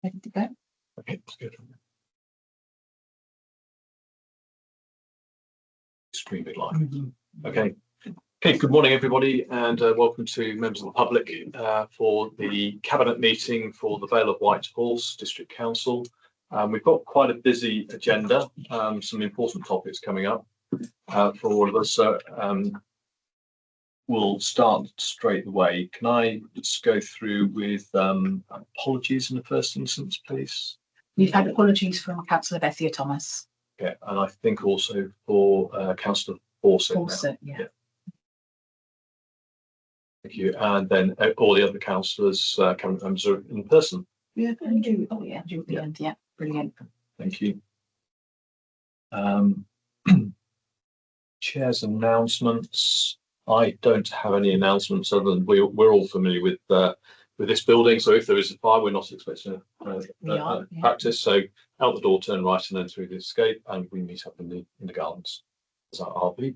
Ready to go? Okay, that's good. Stream it live. Okay. Okay, good morning everybody, and welcome to members of the public for the Cabinet meeting for the Vale of Whitehorse District Council. We've got quite a busy agenda, some important topics coming up for all of us, so we'll start straight away. Can I just go through with apologies in the first instance, please? We've had apologies from Councillor Bethia Thomas. Okay, and I think also for Councillor Fawcett. Yeah. Thank you. And then all the other councillors, cabinet members are in person. Yeah, Andrew. Oh yeah, Andrew at the end. Yeah, brilliant. Thank you. Chair's announcements. I don't have any announcements other than we're all familiar with this building. So if there is a fire, we're not expecting a practice. So out the door, turn right, and then through the escape, and we meet up in the gardens. Is that RB?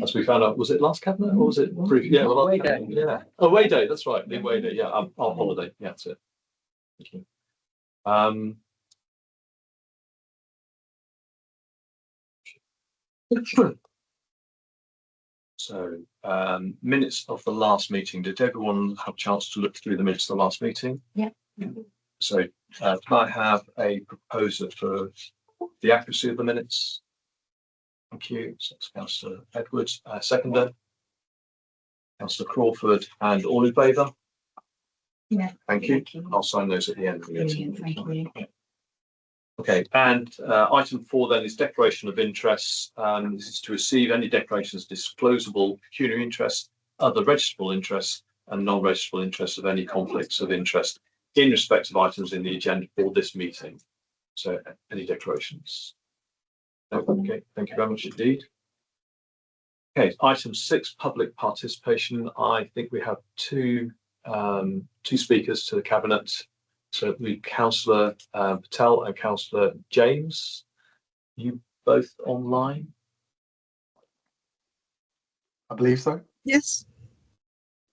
As we found out, was it last cabinet or was it brief? Yeah, well, away day. Yeah. Oh, away day. That's right. The away day. Yeah, our holiday. Yeah, that's it. Thank you. So, minutes of the last meeting. Did everyone have a chance to look through the minutes of the last meeting? Yeah. So, can I have a proposer for the accuracy of the minutes? Thank you. So that's Councillor Edwards. Seconder, Councillor Crawford, and all in favour? Yeah. Thank you. I'll sign those at the end of the meeting. Thank you. Okay, and item 4 then is declaration of interest. This is to receive any declarations disclosable pecuniary interest, other registrable interests, and non-registrable interests of any conflicts of interest in respect of items in the agenda for this meeting. So, any declarations? No? Okay, thank you very much indeed. Okay, item 6, public participation. I think we have two speakers to the cabinet. So we Councillor Patel and Councillor James. You both online? I believe so. Yes.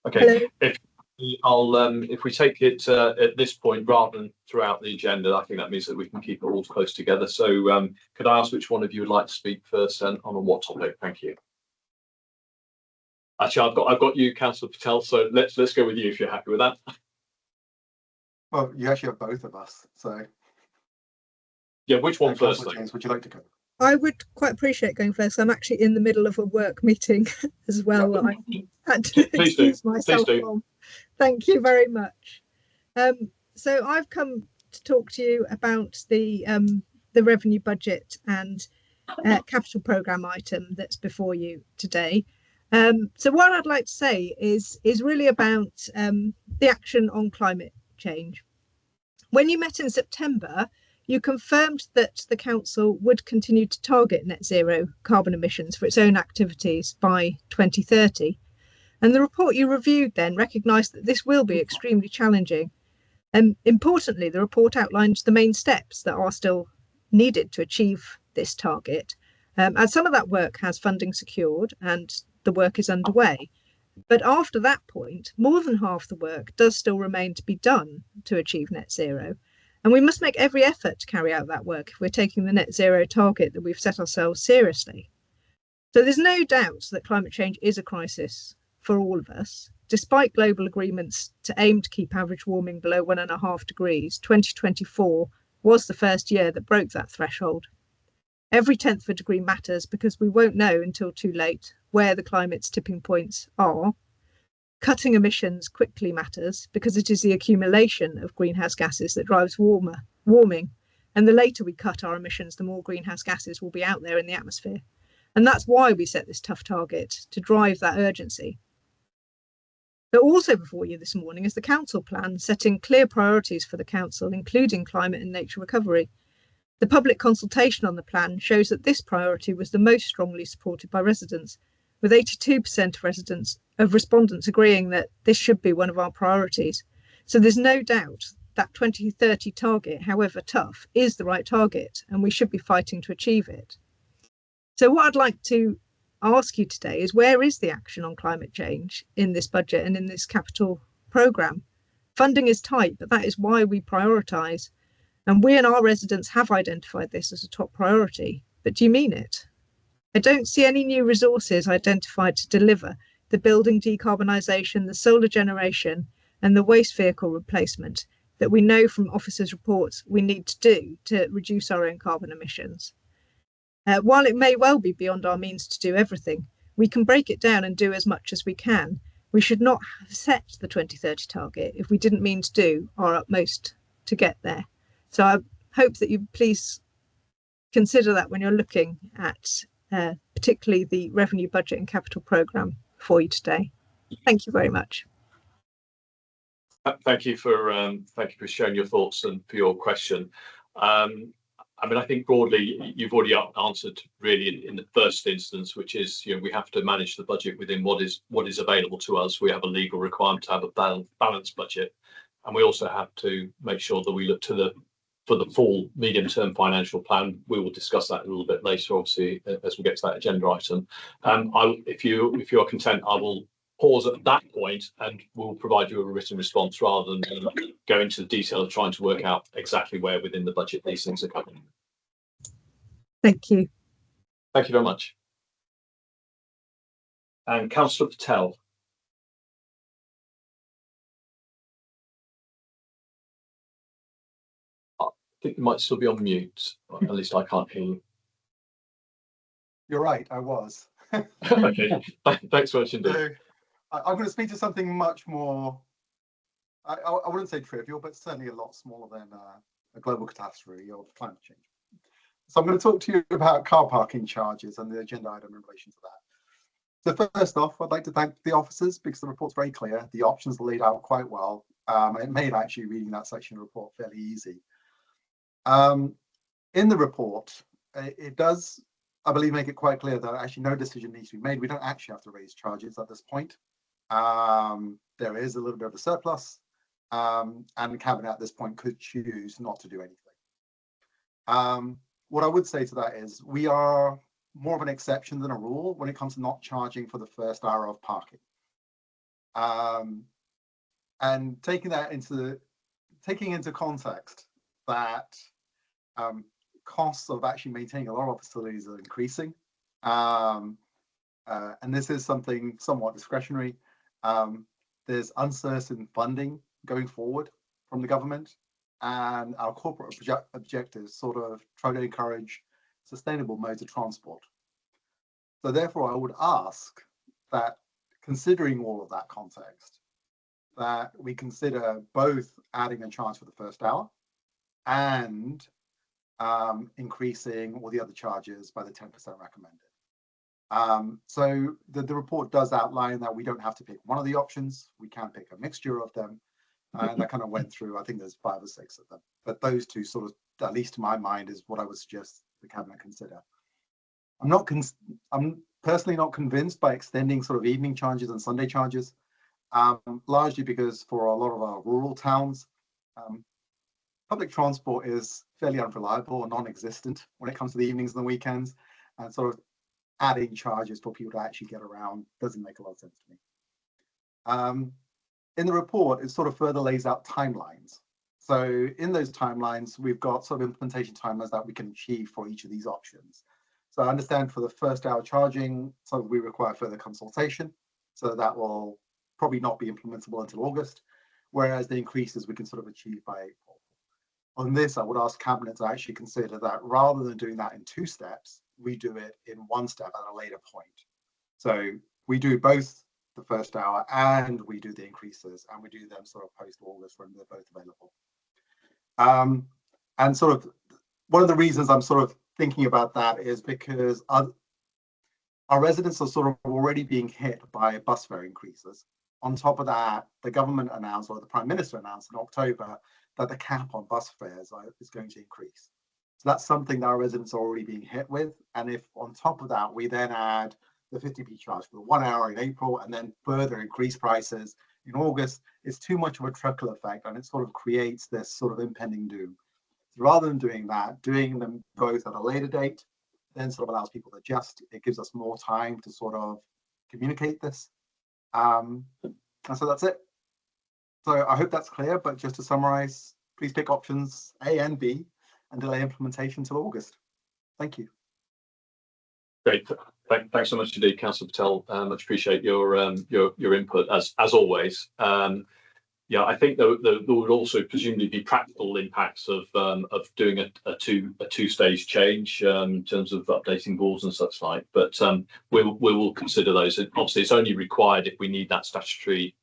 Okay. If we take it at this point rather than throughout the agenda, I think that means that we can keep it all close together. So could I ask which one of you would like to speak first and on what topic? Thank you. Actually, I've got you, Councillor Patel. So let's go with you if you're happy with that. Well, you actually have both of us, so Yeah, which one first? James, would you like to go? I would quite appreciate going first. I'm actually in the middle of a work meeting as well that I had to excuse myself from. Thank you very much. So I've come to talk to you about the revenue budget and capital programme item that's before you today. So what I'd like to say is really about the action on climate change. When you met in September, you confirmed that the council would continue to target net zero carbon emissions for its own activities by 2030. And the report you reviewed then recognised that this will be extremely challenging. And importantly, the report outlined the main steps that are still needed to achieve this target. And some of that work has funding secured and the work is underway. But after that point, more than half the work does still remain to be done to achieve net zero. And we must make every effort to carry out that work if we're taking the net zero target that we've set ourselves seriously. So there's no doubt that climate change is a crisis for all of us. Despite global agreements to aim to keep average warming below 1.5 degrees, 2024 was the first year that broke that threshold. Every 10th of a degree matters because we won't know until too late where the climate's tipping points are. Cutting emissions quickly matters because it is the accumulation of greenhouse gases that drives warming. And the later we cut our emissions, the more greenhouse gases will be out there in the atmosphere. And that's why we set this tough target, to drive that urgency. But also before you this morning is the council plan setting clear priorities for the council, including climate and nature recovery. The public consultation on the plan shows that this priority was the most strongly supported by residents, with 82% of respondents agreeing that this should be one of our priorities. So there's no doubt that 2030 target, however tough, is the right target, and we should be fighting to achieve it. So what I'd like to ask you today is, where is the action on climate change in this budget and in this capital programme? Funding is tight, but that is why we prioritise. And we and our residents have identified this as a top priority. But do you mean it? I don't see any new resources identified to deliver the building decarbonisation, the solar generation, and the waste vehicle replacement that we know from officers' reports we need to do to reduce our own carbon emissions. While it may well be beyond our means to do everything, we can break it down and do as much as we can. We should not have set the 2030 target if we didn't mean to do our utmost to get there. So I hope that you please consider that when you're looking at particularly the revenue budget and capital programme for you today. Thank you very much. Thank you for sharing your thoughts and for your question. I mean, I think broadly you've already answered really in the first instance, which is, you know, we have to manage the budget within what is available to us. We have a legal requirement to have a balanced budget, and we also have to make sure that we look for the full medium-term financial plan. We will discuss that a little bit later, obviously, as we get to that agenda item. If you are content, I will pause at that point and we'll provide you a written response rather than go into the detail of trying to work out exactly where within the budget these things are coming. Thank you. Thank you very much. And Councillor Patel. I think you might still be on mute. At least I can't hear you. You're right, I was. Okay, thanks very much indeed. So, I'm going to speak to something much more, I wouldn't say trivial, but certainly a lot smaller than a global catastrophe or climate change. So I'm going to talk to you about car parking charges and the agenda item in relation to that. So first off, I'd like to thank the officers because the report's very clear. The options are laid out quite well. It made actually reading that section of the report fairly easy. In the report, it does, I believe, make it quite clear that actually no decision needs to be made. We don't actually have to raise charges at this point. There is a little bit of a surplus, and the cabinet at this point could choose not to do anything. What I would say to that is we are more of an exception than a rule when it comes to not charging for the first hour of parking. And taking into context that costs of actually maintaining a lot of facilities are increasing, and this is something somewhat discretionary. There's uncertain funding going forward from the government, and our corporate objectives sort of try to encourage sustainable modes of transport. So therefore, I would ask that, considering all of that context, that we consider both adding a charge for the first hour and increasing all the other charges by the 10% recommended. So the report does outline that we don't have to pick one of the options. We can pick a mixture of them. And I kind of went through, I think there's 5 or 6 of them. But those two sort of, at least to my mind, is what I would suggest the cabinet consider. I'm personally not convinced by extending sort of evening charges and Sunday charges, largely because for a lot of our rural towns, public transport is fairly unreliable or non-existent when it comes to the evenings and the weekends, and sort of adding charges for people to actually get around doesn't make a lot of sense to me. In the report, it sort of further lays out timelines. So in those timelines, we've got sort of implementation timelines that we can achieve for each of these options. So I understand for the first hour charging, so we require further consultation. So that will probably not be implementable until August, whereas the increases we can sort of achieve by April. On this, I would ask Cabinet to actually consider that rather than doing that in 2 steps, we do it in 1 step at a later point. So we do both the first hour and we do the increases, and we do them sort of post-August when they're both available. And sort of one of the reasons I'm sort of thinking about that is because our residents are sort of already being hit by bus fare increases. On top of that, the government announced, or the Prime Minister announced in October, that the cap on bus fares is going to increase. So that's something that our residents are already being hit with. And if on top of that, we then add the 50p charge for the 1 hour in April and then further increase prices in August, it's too much of a trickle effect, and it sort of creates this sort of impending doom. So rather than doing that, doing them both at a later date, then sort of allows people to adjust. It gives us more time to sort of communicate this. And so that's it. So I hope that's clear, but just to summarize, please pick options A and B and delay implementation till August. Thank you. Great. Thanks so much indeed, Councillor Patel. Much appreciate your input as always. Yeah, I think there would also presumably be practical impacts of doing a two-stage change in terms of updating boards and such like. But we will consider those. Obviously, it's only required if we need that statutory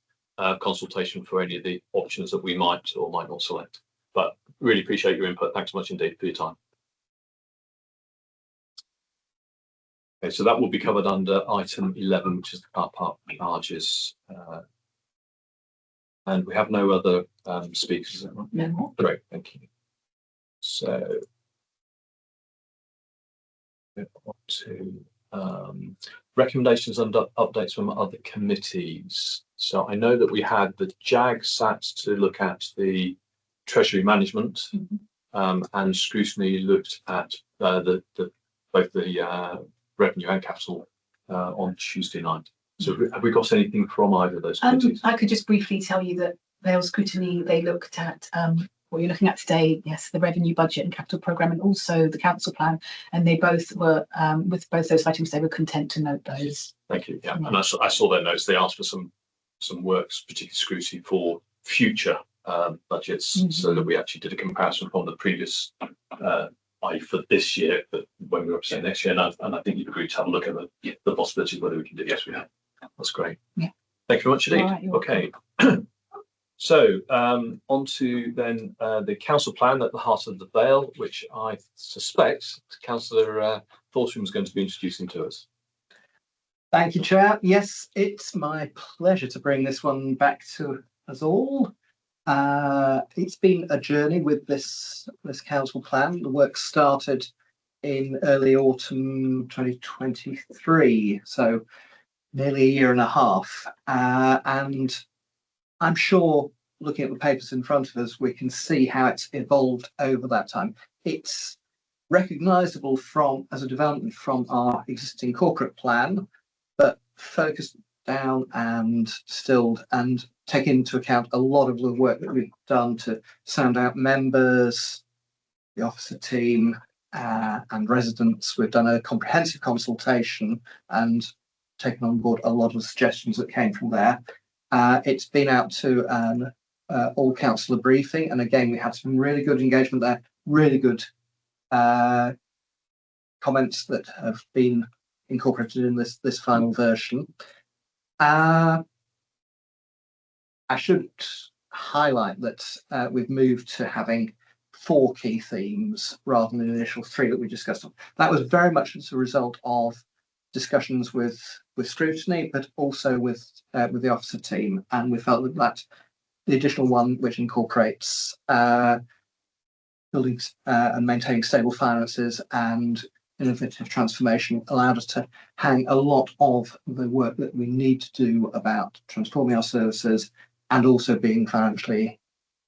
consultation for any of the options that we might or might not select. But really appreciate your input. Thanks so much indeed for your time. Okay, so that will be covered under item 11, which is the car park charges. And we have no other speakers. Is that right? No. Great, thank you. So, on to recommendations and updates from other committees. So I know that we had the JAG sat to look at the Treasury management, and scrutiny looked at both the revenue and capital on Tuesday night. So have we got anything from either of those committees? I could just briefly tell you that Vale scrutiny, they looked at what you're looking at today, yes, the revenue budget and capital programme, and also the council plan, and they both were with both those items, they were content to note those. Thank you. Yeah, and I saw their notes. They asked for some works, particularly scrutiny for future budgets, so that we actually did a comparison from the previous for this year, but when we were saying next year, and I think you've agreed to have a look at the possibilities whether we can do. Yes, we have. That's great. Yeah. Thank you very much indeed. Right, okay. So on to then the council plan at the heart of the Vale, which I suspect Councillor Thorstrom is going to be introducing to us. Thank you, Chair. Yes, it's my pleasure to bring this one back to us all. It's been a journey with this council plan. The work started in early autumn 2023, so nearly a year and a half. And I'm sure, looking at the papers in front of us, we can see how it's evolved over that time. It's recognisable as a development from our existing corporate plan, but focused down and distilled and take into account a lot of the work that we've done to sound out members, the officer team, and residents. We've done a comprehensive consultation and taken on board a lot of the suggestions that came from there. It's been out to an all councillor briefing, and again we had some really good engagement there, really good comments that have been incorporated in this final version. I should highlight that we've moved to having 4 key themes rather than the initial 3 that we discussed. That was very much as a result of discussions with scrutiny, but also with the officer team, and we felt that the additional one, which incorporates building and maintaining stable finances and innovative transformation, allowed us to hang a lot of the work that we need to do about transforming our services and also being financially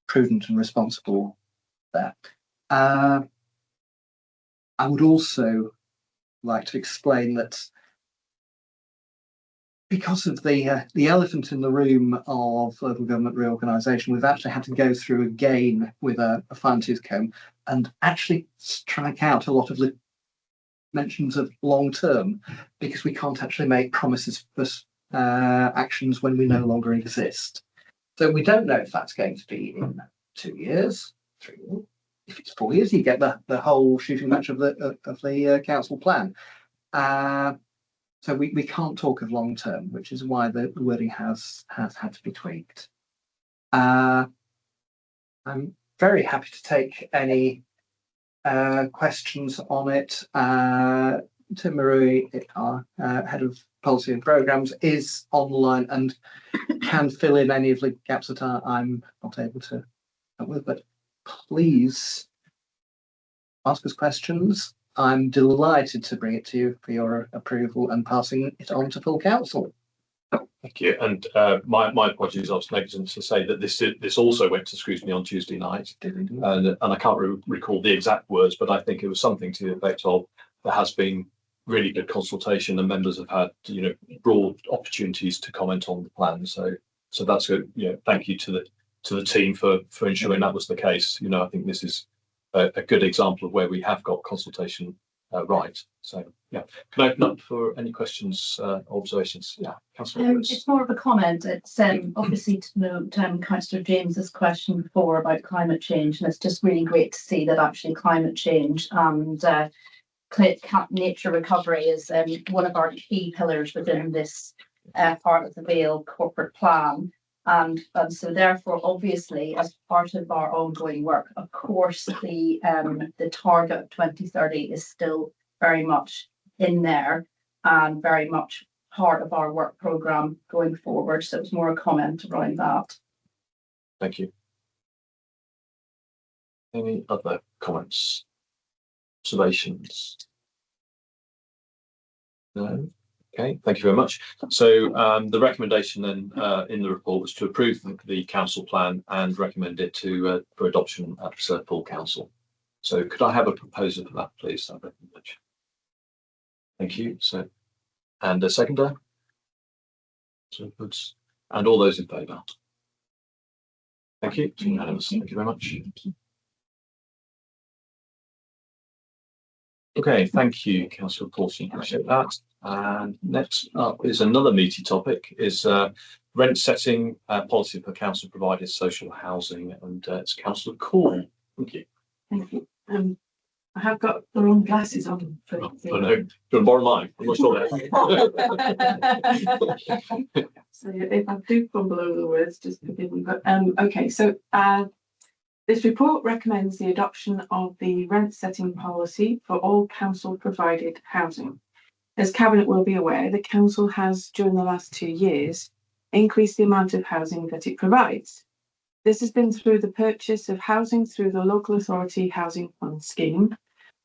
prudent and responsible there. I would also like to explain that because of the elephant in the room of local government reorganisation, we've actually had to go through again with a fine-tooth comb and actually strike out a lot of the mentions of long term, because we can't actually make promises for actions when we no longer exist. So we don't know if that's going to be in 2 years, 3 years. If it's 4 years, you get the whole shooting match of the council plan. So we can't talk of long term, which is why the wording has had to be tweaked. I'm very happy to take any questions on it. Tim Marui, our head of policy and programmes, is online and can fill in any of the gaps that I'm not able to help with, but please ask us questions. I'm delighted to bring it to you for your approval and passing it on to full council. Thank you. And my apologies, I was negligent to say that this also went to scrutiny on Tuesday night, and I can't recall the exact words, but I think it was something to the effect of there has been really good consultation and members have had broad opportunities to comment on the plan. So that's good. Thank you to the team for ensuring that was the case. You know, I think this is a good example of where we have got consultation right. So yeah, can I open up for any questions or observations? Yeah, Councillor. It's more of a comment. It's obviously to note Councillor James's question before about climate change, and it's just really great to see that actually climate change and nature recovery is one of our key pillars within this part of the Vale corporate plan. And so therefore, obviously, as part of our ongoing work, of course, the target of 2030 is still very much in there and very much part of our work programme going forward. So it's more a comment around that. Thank you. Any other comments, observations? No. Okay, thank you very much. So the recommendation then in the report was to approve the council plan and recommend it to for adoption at full council. So could I have a proposer for that, please? Thank you. So, and a seconder. So goods. And all those in favour. Thank you. It's unanimous. Thank you very much. Okay, thank you, Councillor Paulson. Appreciate that. And next up is another meaty topic: is rent setting policy for council provided social housing, and it's Councillor Corn. Thank you. Thank you. I have got the wrong glasses on. Oh no, do you want to borrow mine? I'm not sure. So if I do fumble over the words, just forgive me. But okay, so this report recommends the adoption of the rent setting policy for all council provided housing. As Cabinet will be aware, the council has, during the last 2 years, increased the amount of housing that it provides. This has been through the purchase of housing through the Local Authority Housing Fund scheme,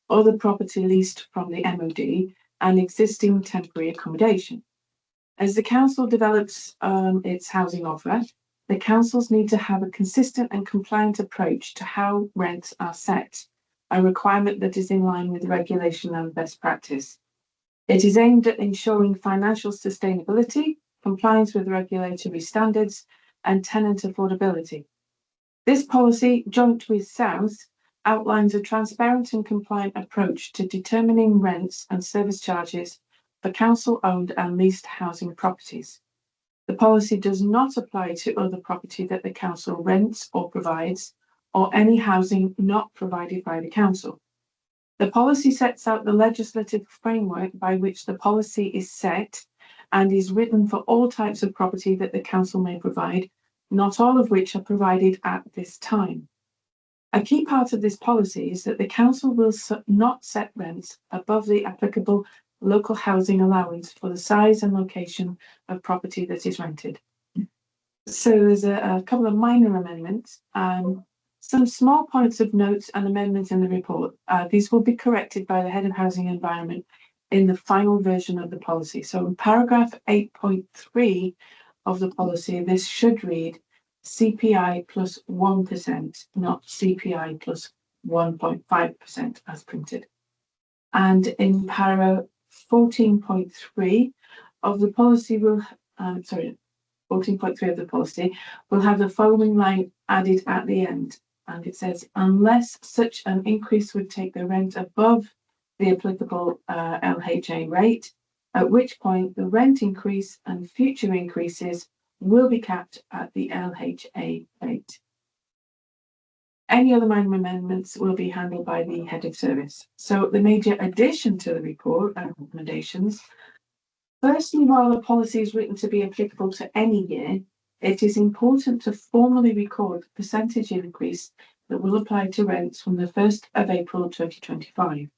or the property leased from the MOD, and existing temporary accommodation. As the council develops its housing offer, the councils need to have a consistent and compliant approach to how rents are set, a requirement that is in line with regulation and best practice. It is aimed at ensuring financial sustainability, compliance with regulatory standards, and tenant affordability. This policy, joint with South, outlines a transparent and compliant approach to determining rents and service charges for council-owned and leased housing properties. The policy does not apply to other property that the council rents or provides, or any housing not provided by the council. The policy sets out the legislative framework by which the policy is set and is written for all types of property that the council may provide, not all of which are provided at this time. A key part of this policy is that the council will not set rents above the applicable local housing allowance for the size and location of property that is rented. So there's a couple of minor amendments, some small points of notes and amendments in the report. These will be corrected by the Head of Housing and Environment in the final version of the policy. So in paragraph 8.3 of the policy, this should read CPI plus 1%, not CPI plus 1.5% as printed. And in paragraph 14.3 of the policy will, 14.3 of the policy will have the following line added at the end. And it says, unless such an increase would take the rent above the applicable LHA rate, at which point the rent increase and future increases will be capped at the LHA rate. Any other minor amendments will be handled by the Head of Service. So the major addition to the report and recommendations, firstly, while the policy is written to be applicable to any year, it is important to formally record the percentage increase that will apply to rents from the 1st of April 2025.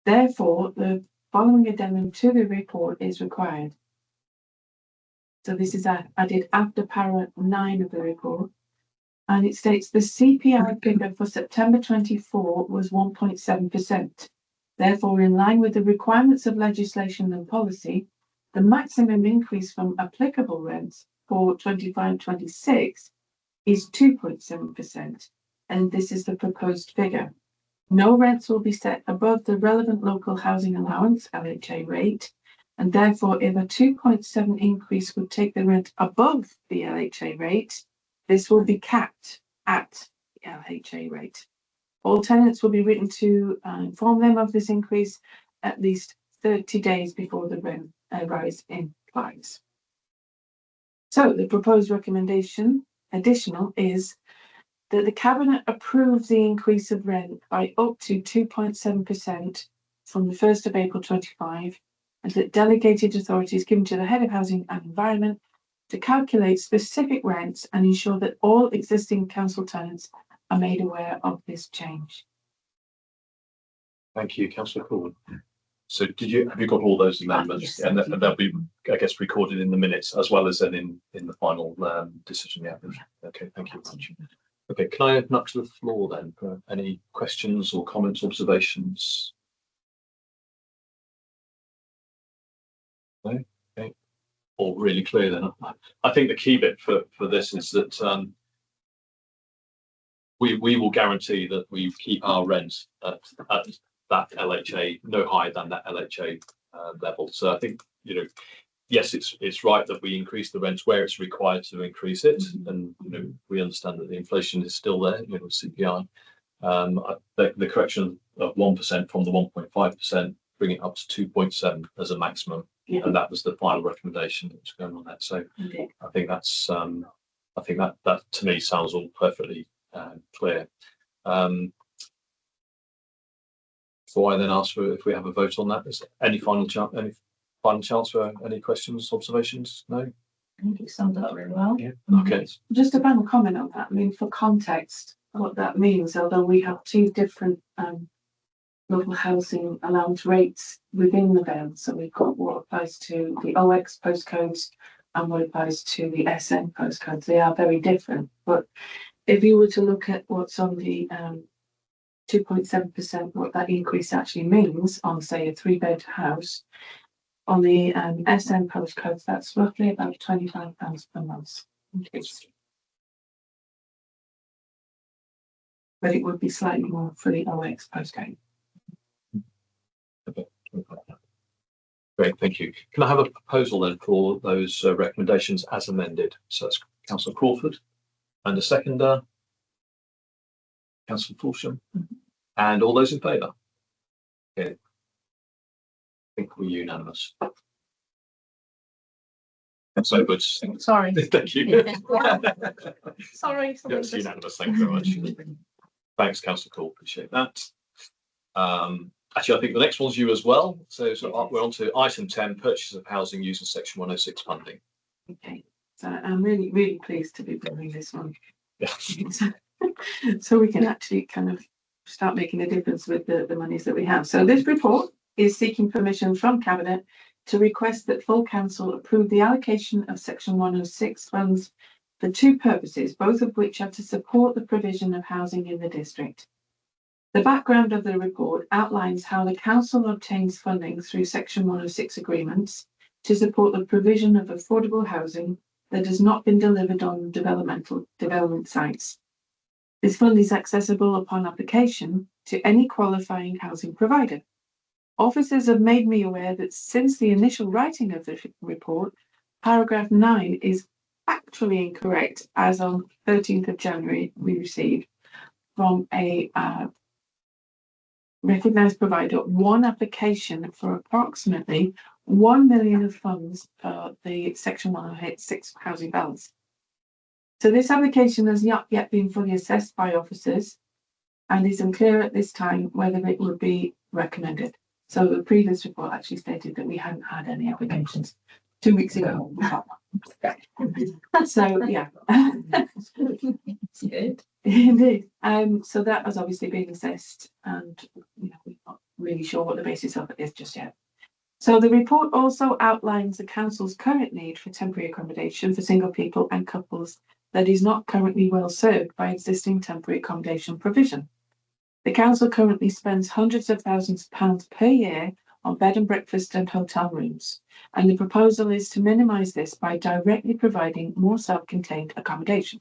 Therefore, the following addendum to the report is required. So this is added after paragraph 9 of the report. And it states the CPI figure for September 24 was 1.7%. Therefore, in line with the requirements of legislation and policy, the maximum increase from applicable rents for 25-26 is 2.7%, and this is the proposed figure. No rents will be set above the relevant local housing allowance LHA rate, and therefore if a 2.7 increase would take the rent above the LHA rate, This will be capped at the LHA rate. All tenants will be written to inform them of this increase at least 30 days before the rent rise implies. So the proposed recommendation additional is that the Cabinet approves the increase of rent by up to 2.7% from the 1st of April 25, and that delegated authority is given to the Head of Housing and Environment to calculate specific rents and ensure that all existing council tenants are made aware of this change. Thank you, Councillor Corbyn. So have you got all those amendments? Yes, And they'll be, I guess, recorded in the minutes as well as then in the final decision. Yeah. Okay, thank you very much. Okay, can I open up to the floor then for any questions or comments, observations? No? Okay. All really clear then. I think the key bit for this is that we will guarantee that we keep our rent at that LHA no higher than that LHA level. So I think, yes, it's right that we increase the rents where it's required to increase it, and we understand that the inflation is still there, CPI. The correction of 1% from the 1.5%, bring it up to 2.7 as a maximum, and that was the final recommendation that was going on there. So I think that's I think that to me sounds all perfectly clear. So I then ask for if we have a vote on that. Is there any final chance for any questions, observations? No? I think you summed it up really well. Yeah. Okay. Just a final comment on that. I mean, for context, what that means, although we have two different local housing allowance rates within the Vale, so we've got what applies to the OX postcodes and what applies to the SN postcodes. They are very different. But if you were to look at what's on the 2.7%, what that increase actually means on, say, a 3-bed house, on the SN postcodes, that's roughly about £25 per month. But it would be slightly more for the OX postcode. Okay. Great, thank you. Can I have a proposal then for those recommendations as amended? So that's Councillor Crawford, and a seconder, Councillor Forsham, and all those in favour? Okay. I think we're unanimous. So good. Sorry. Thank you. Sorry. Yes, unanimous. Thank you very much. Thanks, Councillor Cole. Appreciate that. Actually, I think the next one's you as well. So we're on to item 10, purchase of housing using Section 106 funding. Okay, so I'm really, really pleased to be doing this one. Yeah. So we can actually kind of start making a difference with the monies that we have. So this report is seeking permission from Cabinet to request that full council approve the allocation of Section 106 funds for two purposes, both of which are to support the provision of housing in the district. The background of the report outlines how the council obtains funding through Section 106 agreements to support the provision of affordable housing that has not been delivered on development sites. This fund is accessible upon application to any qualifying housing provider. Officers have made me aware that since the initial writing of the report, paragraph 9 is actually incorrect, as on 13th of January we received from a recognised provider one application for approximately 1 million of funds for the Section 106 housing balance. So this application has not yet been fully assessed by officers and is unclear at this time whether it would be recommended. So the previous report actually stated that we hadn't had any applications 2 weeks ago. So yeah. It's good. Indeed. So that has obviously been assessed, and we're not really sure what the basis of it is just yet. So the report also outlines the council's current need for temporary accommodation for single people and couples that is not currently well served by existing temporary accommodation provision. The council currently spends hundreds of thousands of pounds per year on bed and breakfast and hotel rooms, and the proposal is to minimise this by directly providing more self-contained accommodation.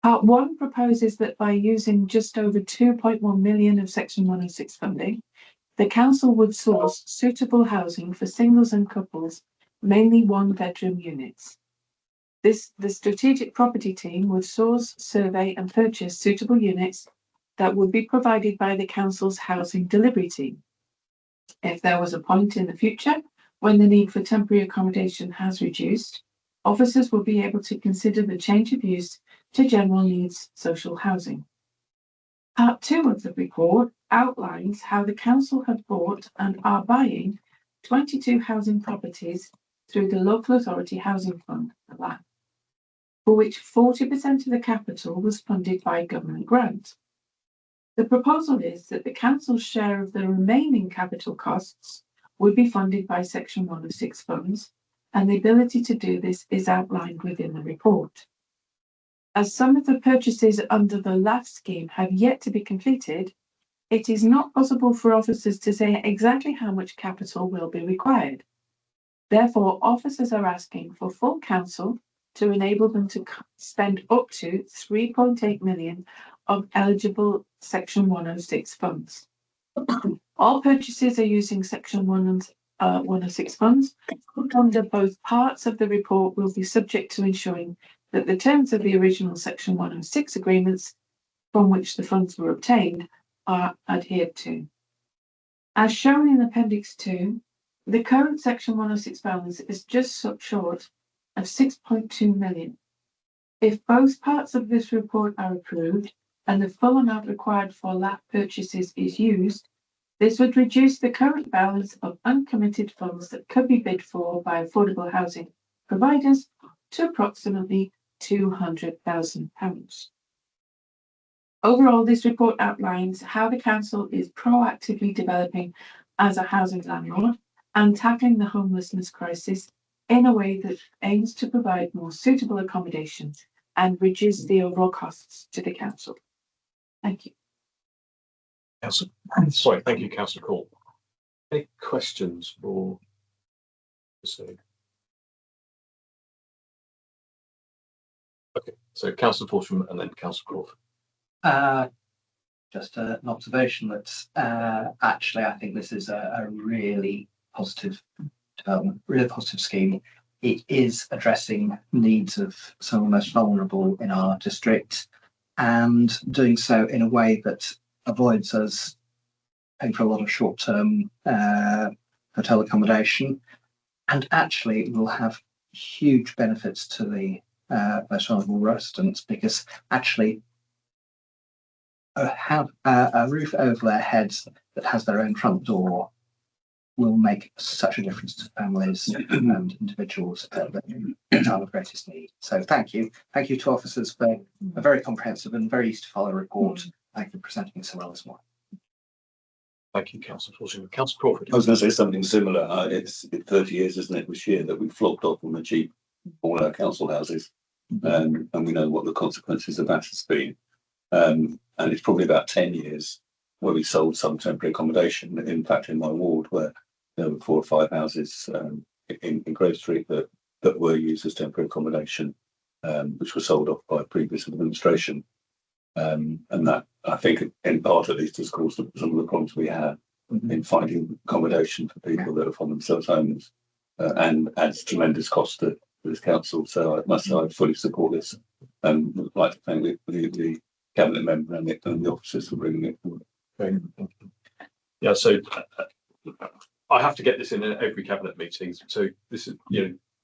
Part 1 proposes that by using just over 2.1 million of Section 106 funding, the council would source suitable housing for singles and couples, mainly one-bedroom units. The strategic property team would source, survey and purchase suitable units that would be provided by the council's housing delivery team. If there was a point in the future when the need for temporary accommodation has reduced, officers will be able to consider the change of use to general needs social housing. Part 2 of the report outlines how the council have bought and are buying 22 housing properties through the Local Authority Housing Fund, the VAL, for which 40% of the capital was funded by government grant. The proposal is that the council's share of the remaining capital costs would be funded by Section 106 funds, and the ability to do this is outlined within the report. As some of the purchases under the LAF scheme have yet to be completed, it is not possible for officers to say exactly how much capital will be required. Therefore, officers are asking for full council to enable them to spend up to 3.8 million of eligible Section 106 funds. All purchases are using Section 106 funds. Under both parts of the report will be subject to ensuring that the terms of the original Section 106 agreements from which the funds were obtained are adhered to. As shown in Appendix 2, the current Section 106 balance is just short of 6.2 million. If both parts of this report are approved and the full amount required for LAP purchases is used, this would reduce the current balance of uncommitted funds that could be bid for by affordable housing providers to approximately £200,000. Overall, this report outlines how the council is proactively developing as a housing landlord and tackling the homelessness crisis in a way that aims to provide more suitable accommodation and reduce the overall costs to the council. Thank you. Thank you, Councillor Cole. Any questions for Okay, so Councillor Fortune and then Councillor Crawford. Just an observation that actually I think this is a really positive development, really positive scheme. It is addressing needs of some of the most vulnerable in our district and doing so in a way that avoids us paying for a lot of short-term hotel accommodation, and actually will have huge benefits to the most vulnerable residents, because actually have a roof over their heads that has their own front door will make such a difference to families and individuals that are of greatest need. So thank you to officers for a very comprehensive and very easy to follow report. Thank you for presenting it so well this morning. Thank you, Councillor Fortune. Councillor Crawford. I was going to say something similar. It's 30 years, isn't it, this year, that we've flogged off on the cheap all our council houses, and we know what the consequences of that has been. And it's probably about 10 years where we sold some temporary accommodation. In fact, in my ward, where there were 4 or 5 houses in Grove Street that were used as temporary accommodation, which were sold off by previous administration. And that, I think, in part at least, has caused some of the problems we have in finding accommodation for people that are from themselves homeless, and adds tremendous cost to this council. So I must say I fully support this, and would like to thank the cabinet member and the officers for bringing it forward. Okay, thank you. Yeah, so I have to get this in every cabinet meeting. So this is,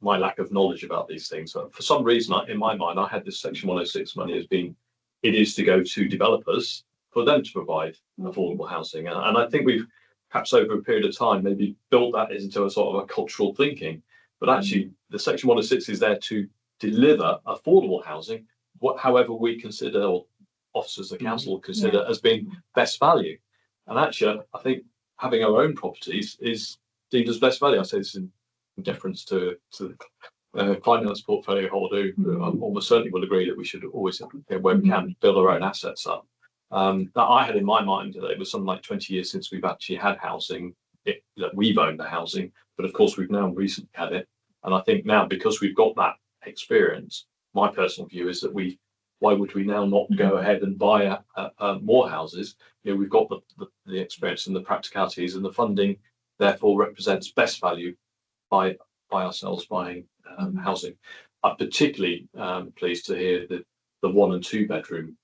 my lack of knowledge about these things. But for some reason, in my mind, I had this Section 106 money as being, it is to go to developers for them to provide affordable housing. And I think we've perhaps over a period of time maybe built that into a sort of a cultural thinking. But actually, the Section 106 is there to deliver affordable housing, however we consider, or officers of the council consider as being best value. And actually, I think having our own properties is deemed as best value. I say this in deference to the finance portfolio holder, who almost certainly will agree that we should always, where we can, build our own assets up. That I had in my mind that it was something like 20 years since we've actually had housing, that we've owned the housing, but of course we've now recently had it. And I think now, because we've got that experience, my personal view is that why would we now not go ahead and buy more houses? We've got the experience and the practicalities, and the funding therefore represents best value by ourselves buying housing. I'm particularly pleased to hear the 1 and 2 bedroom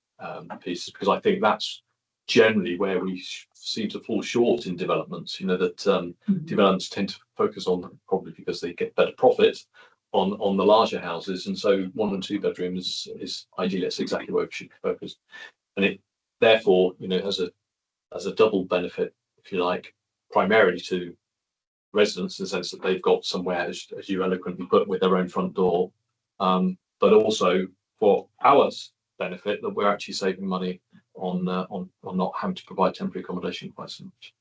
pieces, because I think that's generally where we seem to fall short in developments. You know, that developments tend to focus on, probably because they get better profit, on the larger houses, and so 1 and 2 bedrooms is ideally, that's exactly where we should be focused. And it therefore, you know, has a double benefit, if you like, primarily to residents in the sense that they've got somewhere, as you eloquently put, with their own front door, but also for our benefit, that we're actually saving money on not having to provide temporary accommodation quite so much.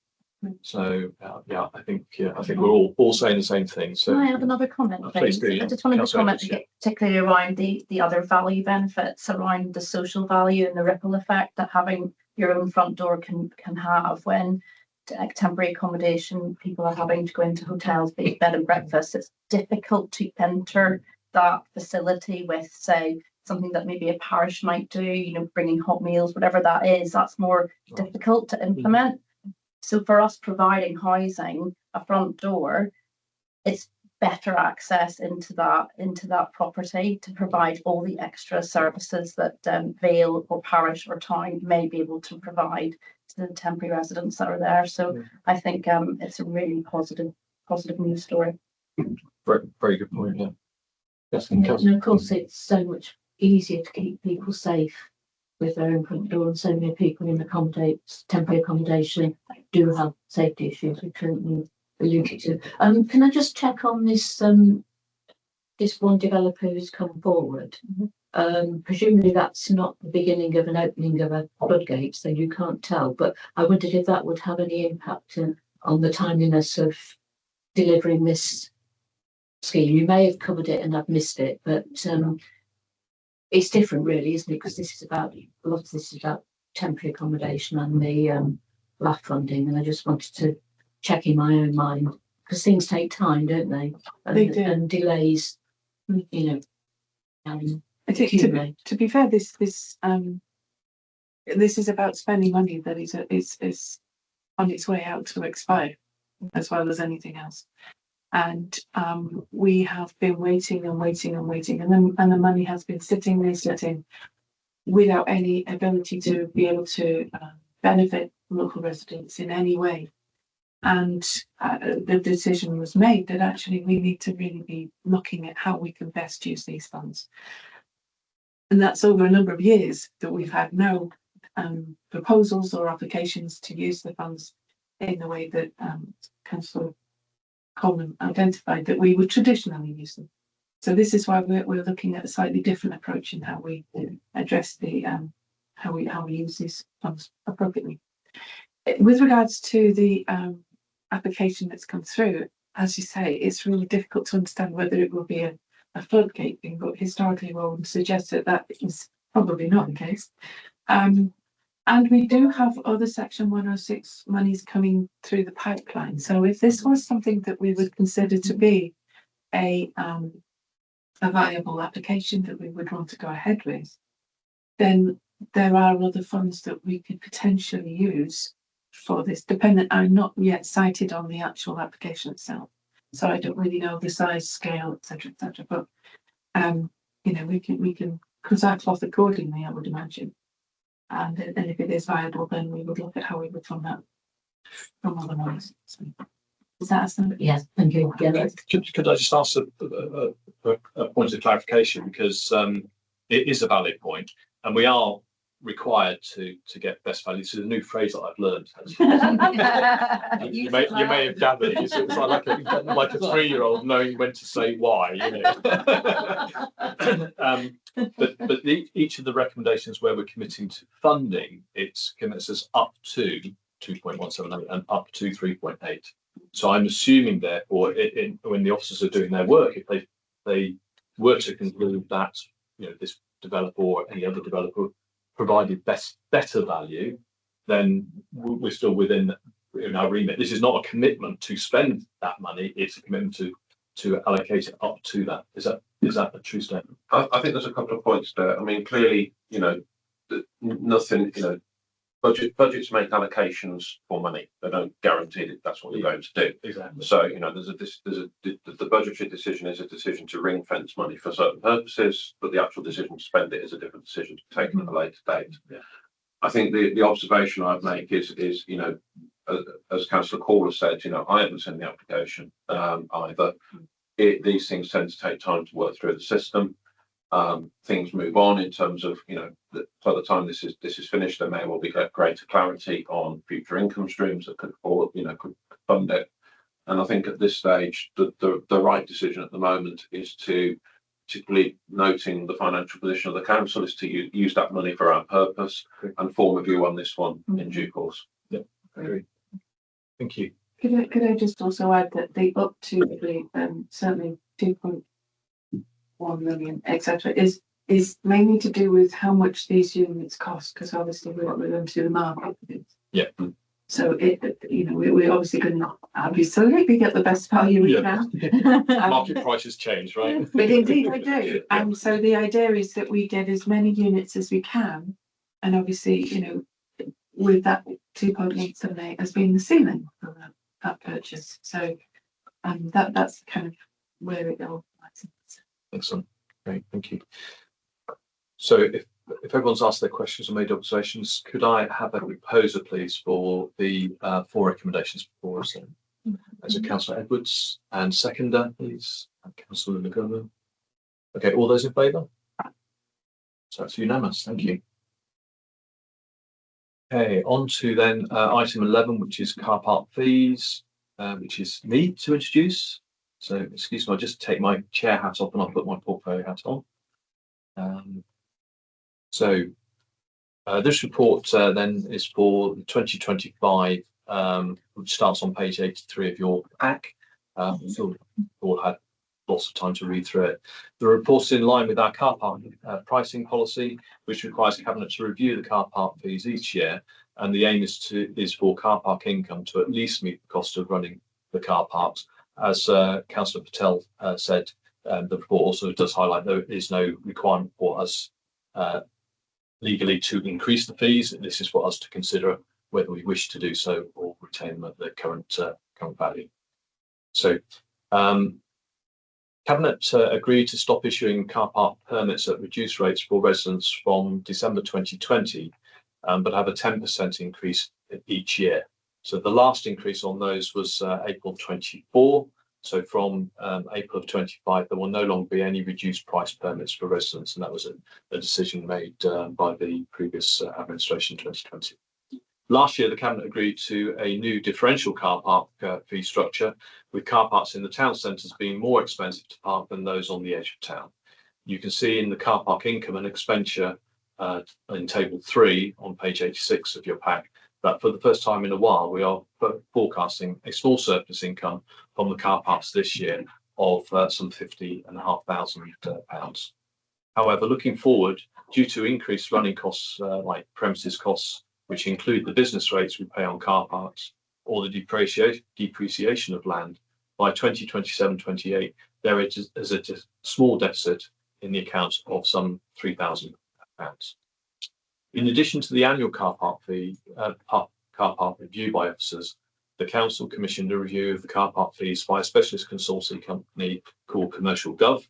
So yeah, I think we're all saying the same thing. So can I have another comment, please? I just wanted to comment particularly around the other value benefits, around the social value and the ripple effect that having your own front door can have when temporary accommodation people are having to go into hotels, be it bed and breakfast. It's difficult to enter that facility with, say, something that maybe a parish might do, you know, bringing hot meals, whatever that is. That's more difficult to implement. So for us providing housing, a front door, it's better access into that property to provide all the extra services that Vale or parish or town may be able to provide to the temporary residents that are there. So I think it's a really positive news story. Very, very good point. Yeah. Yes, and of course, it's so much easier to keep people safe with their own front door, and so many people in temporary accommodation do have safety issues, which you alluded to. Can I just check on this this one developer who's come forward? Presumably that's not the beginning of an opening of a floodgate, so you can't tell, but I wondered if that would have any impact on the timeliness of delivering this scheme. You may have covered it and I've missed it, but it's different really, isn't it? Because a lot of this is about temporary accommodation and the LAF funding, and I just wanted to check in my own mind, because things take time, don't they? They do. And delays, you know. I think to be fair, this is about spending money that is on its way out to expire, as well as anything else. And we have been waiting and waiting and waiting, and the money has been sitting without any ability to be able to benefit local residents in any way. And the decision was made that actually we need to really be looking at how we can best use these funds. And that's over a number of years that we've had no proposals or applications to use the funds in the way that Councillor Coleman identified that we would traditionally use them. So this is why we're looking at a slightly different approach in how we address the how we use these funds appropriately. With regards to the application that's come through, as you say, it's really difficult to understand whether it will be a floodgate thing, but historically one would suggest that is probably not the case. And we do have other Section 106 monies coming through the pipeline. So if this was something that we would consider to be a viable application that we would want to go ahead with, then there are other funds that we could potentially use for this, dependent. I'm not yet cited on the actual application itself, so I don't really know the size, scale, etc., etc. But you know, we can cut our cloth accordingly, I would imagine. And if it is viable, then we would look at how we would fund that from other ones. So, is that something? Yes, thank you. Yeah, could I just ask a point of clarification, because it is a valid point, and we are required to get best value. This is a new phrase that I've learned. you may have gathered it's like a 3-year-old knowing when to say why, you know. But each of the recommendations where we're committing to funding, it commits us up to 2.178 and up to 3.8. So I'm assuming, therefore, when the officers are doing their work, if they were to conclude that, you know, this developer or any other developer provided better value, then we're still within our remit. This is not a commitment to spend that money; it's a commitment to allocate it up to that. Is that a true statement? I think there's a couple of points there. I mean, clearly, you know, nothing, you know, budgets make allocations for money. They don't guarantee that that's what you're going to do. Exactly. So, you know, the budgetary decision is a decision to ring fence money for certain purposes, but the actual decision to spend it is a different decision to be taken at a later date. Yeah. I think the observation I'd make is, you know, as Councillor Caller said, you know, I haven't seen the application either. These things tend to take time to work through the system. Things move on in terms of, you know, by the time this is finished, there may well be greater clarity on future income streams that could fund it. And I think at this stage, the right decision at the moment is to, particularly noting the financial position of the council, is to use that money for our purpose and form a view on this one in due course. Yeah, agree. Thank you. Could I just also add that the up to the certainly 2.1 million, etc., is mainly to do with how much these units cost, because obviously we're going to the market. Yeah. So we're obviously going to absolutely get the best value we can. Market prices change, right? But indeed they do. And so the idea is that we get as many units as we can, and obviously, you know, with that 2.878 as being the ceiling for that purchase. So that's kind of where it all lies. Excellent. Great, thank you. So if everyone's asked their questions or made observations, could I have a proposer, please, for the 4 recommendations before us? As a Councillor Edwards, and seconder, please, Councillor Lagoa. Okay, all those in favour? So it's unanimous. Thank you. Okay, on to then item 11, which is car park fees, which is me to introduce. So excuse me, I'll just take my chair hat off and I'll put my portfolio hat on. This report then is for 2025, which starts on page 83 of your pack. You've all had lots of time to read through it. The report is in line with our car park pricing policy, which requires Cabinet to review the car park fees each year, and the aim is for car park income to at least meet the cost of running the car parks. As Councillor Patel said, the report also does highlight there is no requirement for us legally to increase the fees. This is for us to consider whether we wish to do so or retain them at the current value. So Cabinet agreed to stop issuing car park permits at reduced rates for residents from December 2020, but have a 10% increase each year. So the last increase on those was April 24. So from April of 25, there will no longer be any reduced price permits for residents, and that was a decision made by the previous administration in 2020. Last year, the Cabinet agreed to a new differential car park fee structure, with car parks in the town centres being more expensive to park than those on the edge of town. You can see in the car park income and expenditure in table 3 on page 86 of your pack that for the first time in a while, we are forecasting a small surplus income from the car parks this year of some £50,500. However, looking forward, due to increased running costs like premises costs, which include the business rates we pay on car parks, or the depreciation of land, by 2027-28, there is a small deficit in the accounts of some £3,000. In addition to the annual car park fee, car park review by officers, the council commissioned a review of the car park fees by a specialist consulting company called Commercial Gov,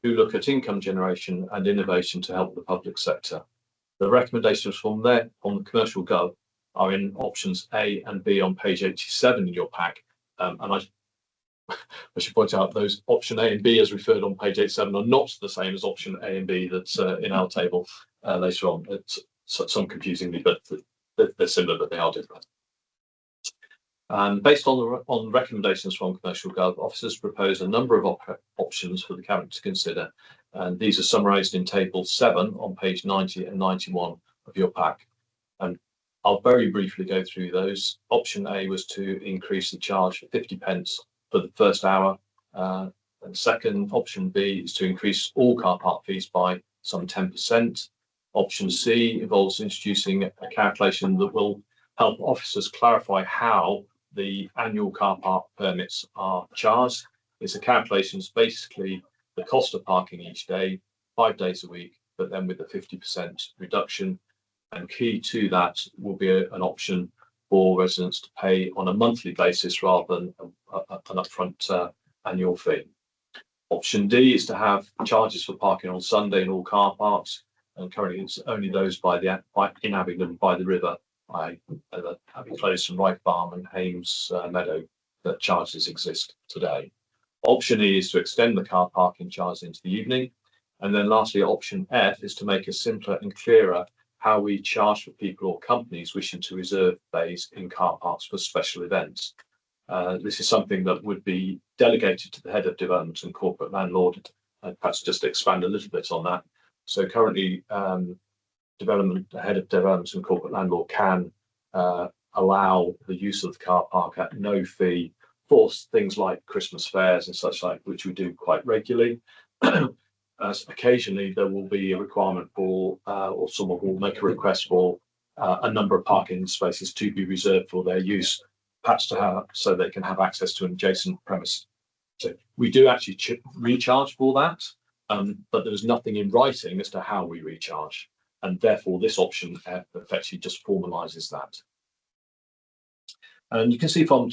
who look at income generation and innovation to help the public sector. The recommendations from the Commercial Gov are in options A and B on page 87 in your pack. And I should point out those option A and B as referred on page 87 are not the same as option A and B that's in our table later on. It's some confusingly, but they're similar, but they are different. Based on the recommendations from Commercial Gov, officers propose a number of options for the Cabinet to consider, and these are summarised in table 7 on page 90 and 91 of your pack. And I'll very briefly go through those. Option A was to increase the charge for 50 pence for the first hour. And second, option B is to increase all car park fees by some 10%. Option C involves introducing a calculation that will help officers clarify how the annual car park permits are charged. It's a calculation, it's basically the cost of parking each day, 5 days a week, but then with a 50% reduction. And key to that will be an option for residents to pay on a monthly basis rather than an upfront annual fee. Option D is to have charges for parking on Sunday in all car parks, and currently it's only those in Abingdon by the river, Abbey Close and Ripe Farm and Hames Meadow, that charges exist today. Option E is to extend the car parking charge into the evening. And then lastly, option F is to make it simpler and clearer how we charge for people or companies wishing to reserve bays in car parks for special events. This is something that would be delegated to the head of development and corporate landlord. Perhaps just expand a little bit on that. So currently, the head of development and corporate landlord can allow the use of the car park at no fee for things like Christmas fairs and such like, which we do quite regularly. Occasionally there will be a requirement for, or someone will make a request for a number of parking spaces to be reserved for their use, perhaps to have, so they can have access to an adjacent premise. So we do actually recharge for that, but there's nothing in writing as to how we recharge, and therefore this option effectively just formalises that. And you can see from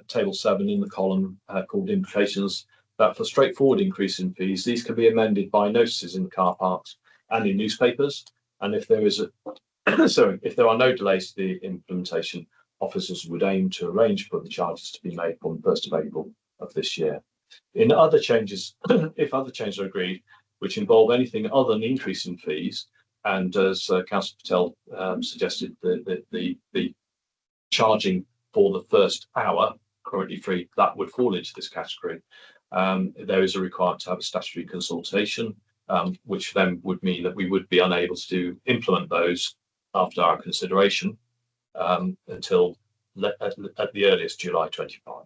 table 7 in the column called implications that for straightforward increase in fees, these can be amended by notices in the car parks and in newspapers. And if there is if there are no delays to the implementation, officers would aim to arrange for the charges to be made from the 1st of April of this year. In other changes, if other changes are agreed, which involve anything other than increase in fees, and as Councillor Patel suggested, the charging for the first hour, currently free, that would fall into this category. There is a requirement to have a statutory consultation, which then would mean that we would be unable to implement those after our consideration until at the earliest July 25.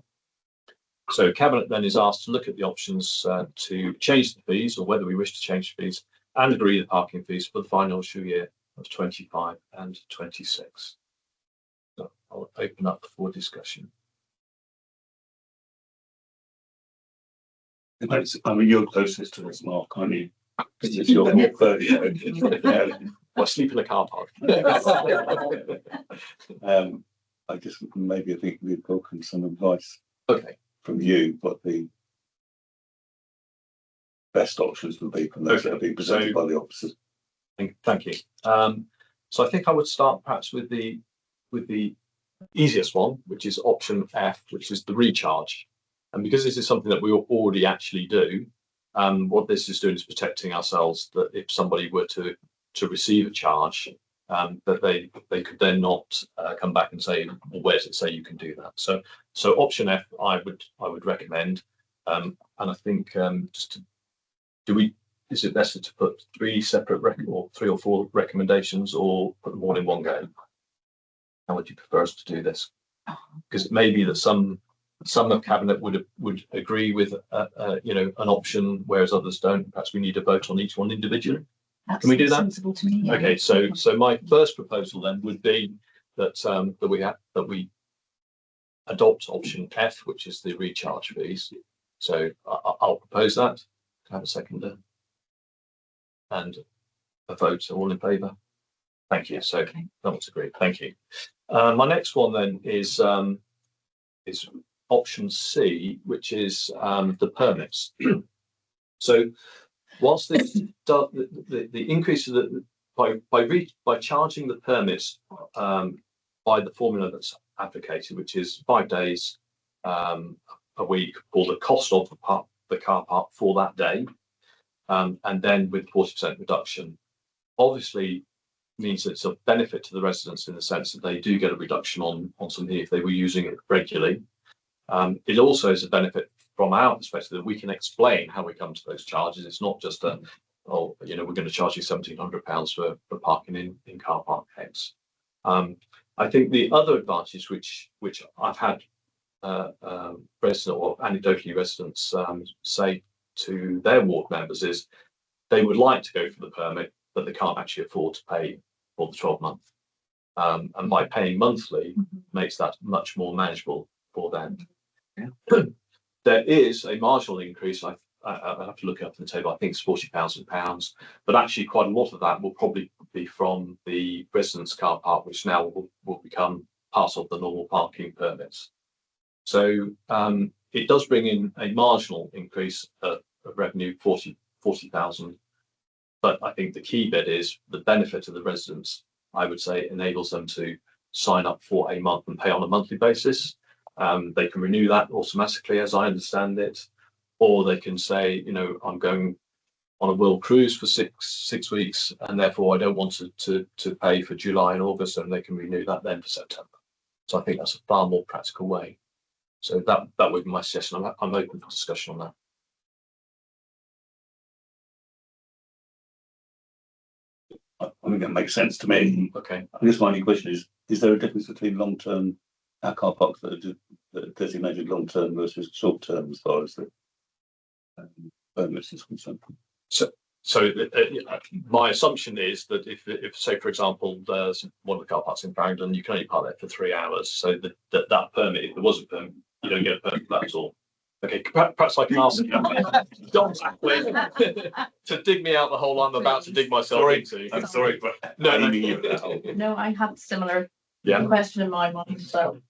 So Cabinet then is asked to look at the options to change the fees, or whether we wish to change the fees, and agree the parking fees for the financial year of 25 and 26. So I'll open up for discussion. I mean, you're closest to this, Mark, aren't you? Because it's your 30. Well, sleep in a car park. I just maybe I think we'd welcome some advice. Okay. From you, what the best options would be from those that are being presented by the officers. Thank you. So I think I would start perhaps with the easiest one, which is option F, which is the recharge. And because this is something that we already actually do, what this is doing is protecting ourselves, that if somebody were to receive a charge, that they could then not come back and say, well, where does it say you can do that? So option F, I would recommend, and I think is it better to put 3 separate or 3 or 4 recommendations, or put them all in one go? How would you prefer us to do this? Because it may be that some of Cabinet would agree with an option, whereas others don't. Perhaps we need a vote on each one individually. Can we do that? Sensible to me. Yeah. Okay, so my first proposal then would be that we adopt option F, which is the recharge fees. So I'll propose that. Can I have a seconder? And a vote, all in favour? Thank you. So that was agreed. Thank you. My next one then is option C, which is the permits. So whilst the increase of by charging the permits by the formula that's advocated, which is 5 days a week for the cost of the car park for that day, and then with 40% reduction, obviously means it's a benefit to the residents in the sense that they do get a reduction on something if they were using it regularly. It also is a benefit from our perspective that we can explain how we come to those charges. It's not just we're going to charge you £1,700 for parking in car park X. I think the other advantage which I've had residents or anecdotally residents say to their ward members is they would like to go for the permit, but they can't actually afford to pay for the 12-month. And by paying monthly makes that much more manageable for them. Yeah. There is a marginal increase, I have to look up in the table. I think it's £40,000, but actually quite a lot of that will probably be from the residents' car park, which now will become part of the normal parking permits. So it does bring in a marginal increase of revenue, 40,000. But I think the key bit is the benefit to the residents. I would say enables them to sign up for a month and pay on a monthly basis. They can renew that automatically, as I understand it, or they can say, you know, I'm going on a world cruise for six weeks, and therefore I don't want to pay for July and August, and they can renew that then for September. So I think that's a far more practical way. So that would be my suggestion. I'm open for discussion on that. I think that makes sense to me. Okay. I guess my only question is there a difference between long-term car parks that are designated long-term versus short-term as far as the permits is concerned? So my assumption is that if say, for example, there's one of the car parks in Farringdon, you can only park there for 3 hours. So that permit, if there was a permit, you don't get a permit for that at all. Okay, perhaps I can ask Don to dig me out the hole I'm about to dig myself into. I'm sorry, but No, I had a similar question in my mind. So,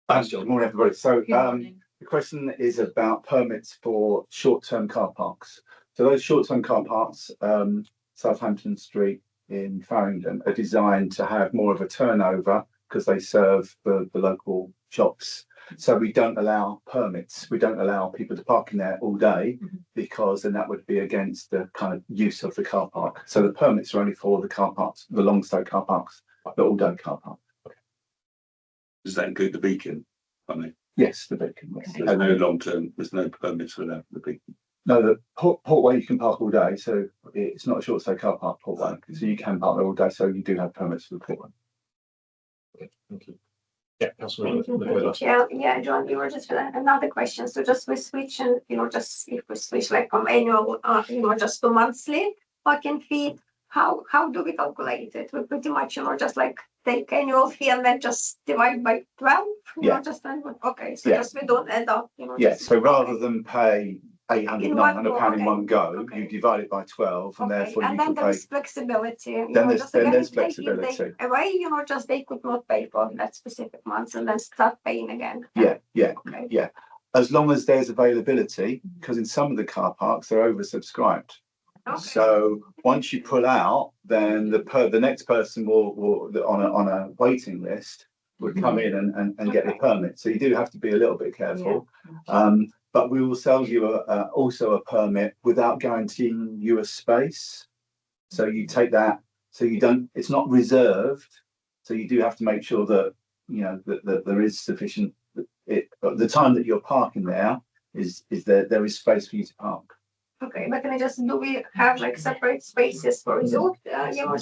Thanks, John. Good morning, everybody. So good morning. the question is about permits for short-term car parks. So those short-term car parks, Southampton Street in Farringdon, are designed to have more of a turnover because they serve the local shops. So we don't allow permits. We don't allow people to park in there all day because then that would be against the kind of use of the car park. So the permits are only for the car parks, the long stay car parks, the all day car park. Does that include the beacon? I mean, Yes, the beacon. Yes. there's no long-term, there's no permits for that, the beacon. No, the Portway you can park all day, so it's not a short stay car park, Portway. So you can park there all day, so you do have permits for the Portway. Okay, thank you. Yeah, Thank you. Yeah, John, you were just another question. So just we switch and just if we switch like from annual, just to monthly parking fee, how do we calculate it? We pretty much just like take annual fee and then just divide by 12. Okay, so just we don't end up. So rather than pay £800, £900 in one go, okay. you divide it by 12, and therefore you can pay. There's flexibility. Then there's flexibility. Away, just they could not pay for that specific month and then start paying again. Yeah. As long as there's availability, because in some of the car parks they're oversubscribed. Okay. So once you pull out, then the next person will on a waiting list would come in and get the permit. So you do have to be a little bit careful. But we will sell you also a permit without guaranteeing you a space. So you take that, so you don't, it's not reserved. So you do have to make sure that, that there is sufficient, the time that you're parking there is there is space for you to park. Okay, but do we have like separate spaces for resort? No,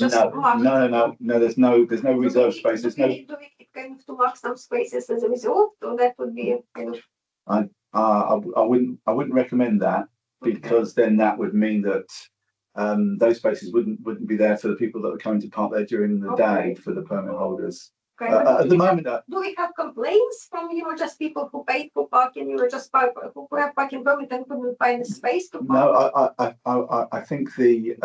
there's no reserved space. There's no. Do we kind of to mark some spaces as a resort, or that would be? I wouldn't recommend that, because then that would mean that those spaces wouldn't be there for the people that are coming to park there during the day for the permit holders. Okay, at the moment, do we have complaints from just people who paid for parking, who have parking permit and couldn't find a space to park? No, I think the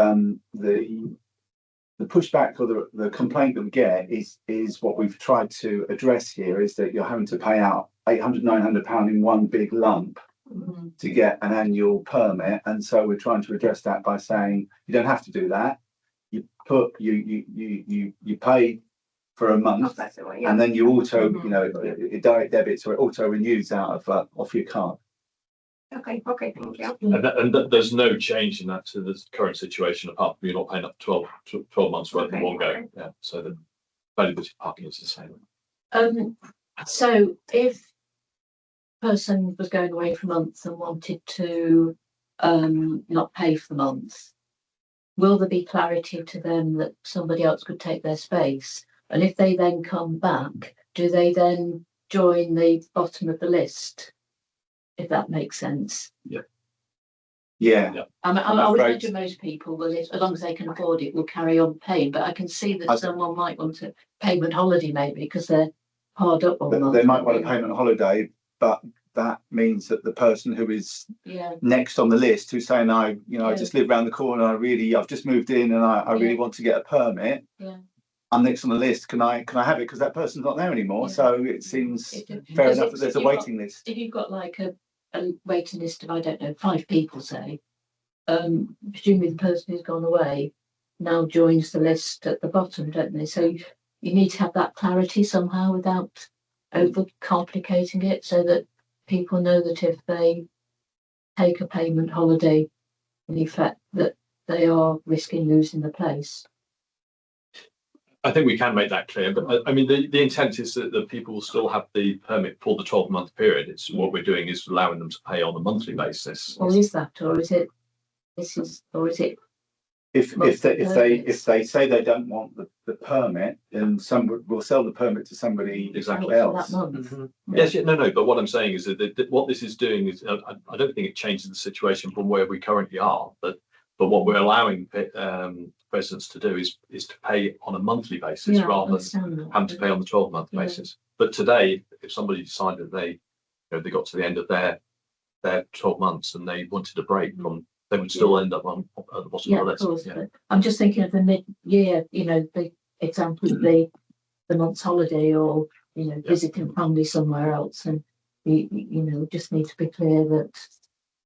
pushback or the complaint that we get is what we've tried to address here, is that you're having to pay out £800, £900 in one big lump to get an annual permit, and so we're trying to address that by saying you don't have to do that. You pay for a month, and then you auto, direct debit, so it auto renews out of off your card. Okay, thank you. And there's no change in that to the current situation, apart from you're not paying up 12 months worth in one go. Yeah, so the availability of parking is the same. So if a person was going away for months and wanted to not pay for the month, will there be clarity to them that somebody else could take their space? And if they then come back, do they then join the bottom of the list? If that makes sense. Yeah. I would imagine most people will, as long as they can afford it, will carry on paying. But I can see that someone might want a payment holiday, maybe because they're hard up on month. They might want a payment holiday, but that means that the person who is Yeah. next on the list, who's saying, I Yeah. just live around the corner, I've just moved in and I really want to get a permit. Yeah. I'm next on the list. Can I have it? Because that person's not there anymore. Yeah. So it seems fair Because enough that there's a waiting list. If you've got like a waiting list of, I don't know, 5 people, say, presumably the person who's gone away now joins the list at the bottom, don't they? So you need to have that clarity somehow without over complicating it, so that people know that if they take a payment holiday, in effect, that they are risking losing the place. I think we can make that clear, but I mean, the intent is that the people will still have the permit for the 12-month period. It's what we're doing is allowing them to pay on a monthly basis. Or is that, or is it? If they say they don't want the permit, then somebody will sell the permit to somebody Exactly. else. That month. Mm-hmm. Yes, no. But what I'm saying is that what this is doing is, I don't think it changes the situation from where we currently are. But what we're allowing residents to do is to pay on a monthly basis rather than having to pay on the 12-month basis. But today, if somebody decided they got to the end of their 12 months and they wanted a break from, they would still end up at the bottom of the list. Of course, but I'm just thinking of the mid-year, the example of the month's holiday, or visiting family somewhere else, and you just need to be clear that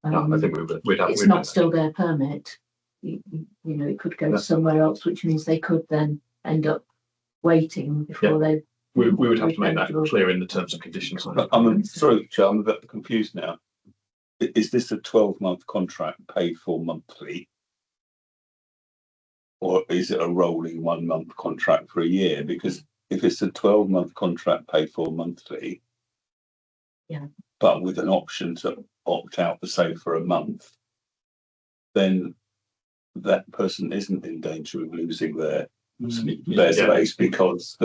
I think it's not still their permit. It could go somewhere else, which means they could then end up waiting before they. We would have to make that clear in the terms and conditions. I'm sorry, Chair, I'm a bit confused now. Is this a 12-month contract paid for monthly, or is it a rolling 1-month contract for a year? Because if it's a 12-month contract paid for monthly, but with an option to opt out for, say, for a month, then that person isn't in danger of losing their space, because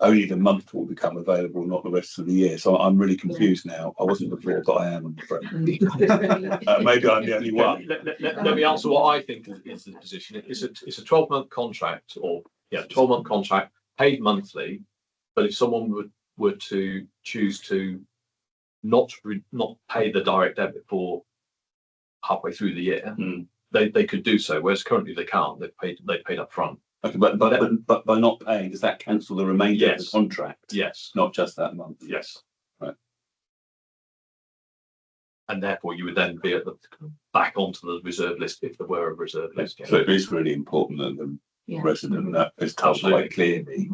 only the month will become available, not the rest of the year. So I'm really confused now. I wasn't before, but I am, I'm afraid. Maybe I'm the only one. Let me answer what I think is the position. It's a 12-month contract, 12-month contract paid monthly. But if someone were to choose to not pay the direct debit for halfway through the year, they could do so. Whereas currently they can't. They paid up front. Okay, but by not paying, does that cancel the remainder of the contract? Yes. Not just that month. Yes. Right. And therefore, you would then be back onto the reserve list if there were a reserve list. So it is really important that the resident is told quite clearly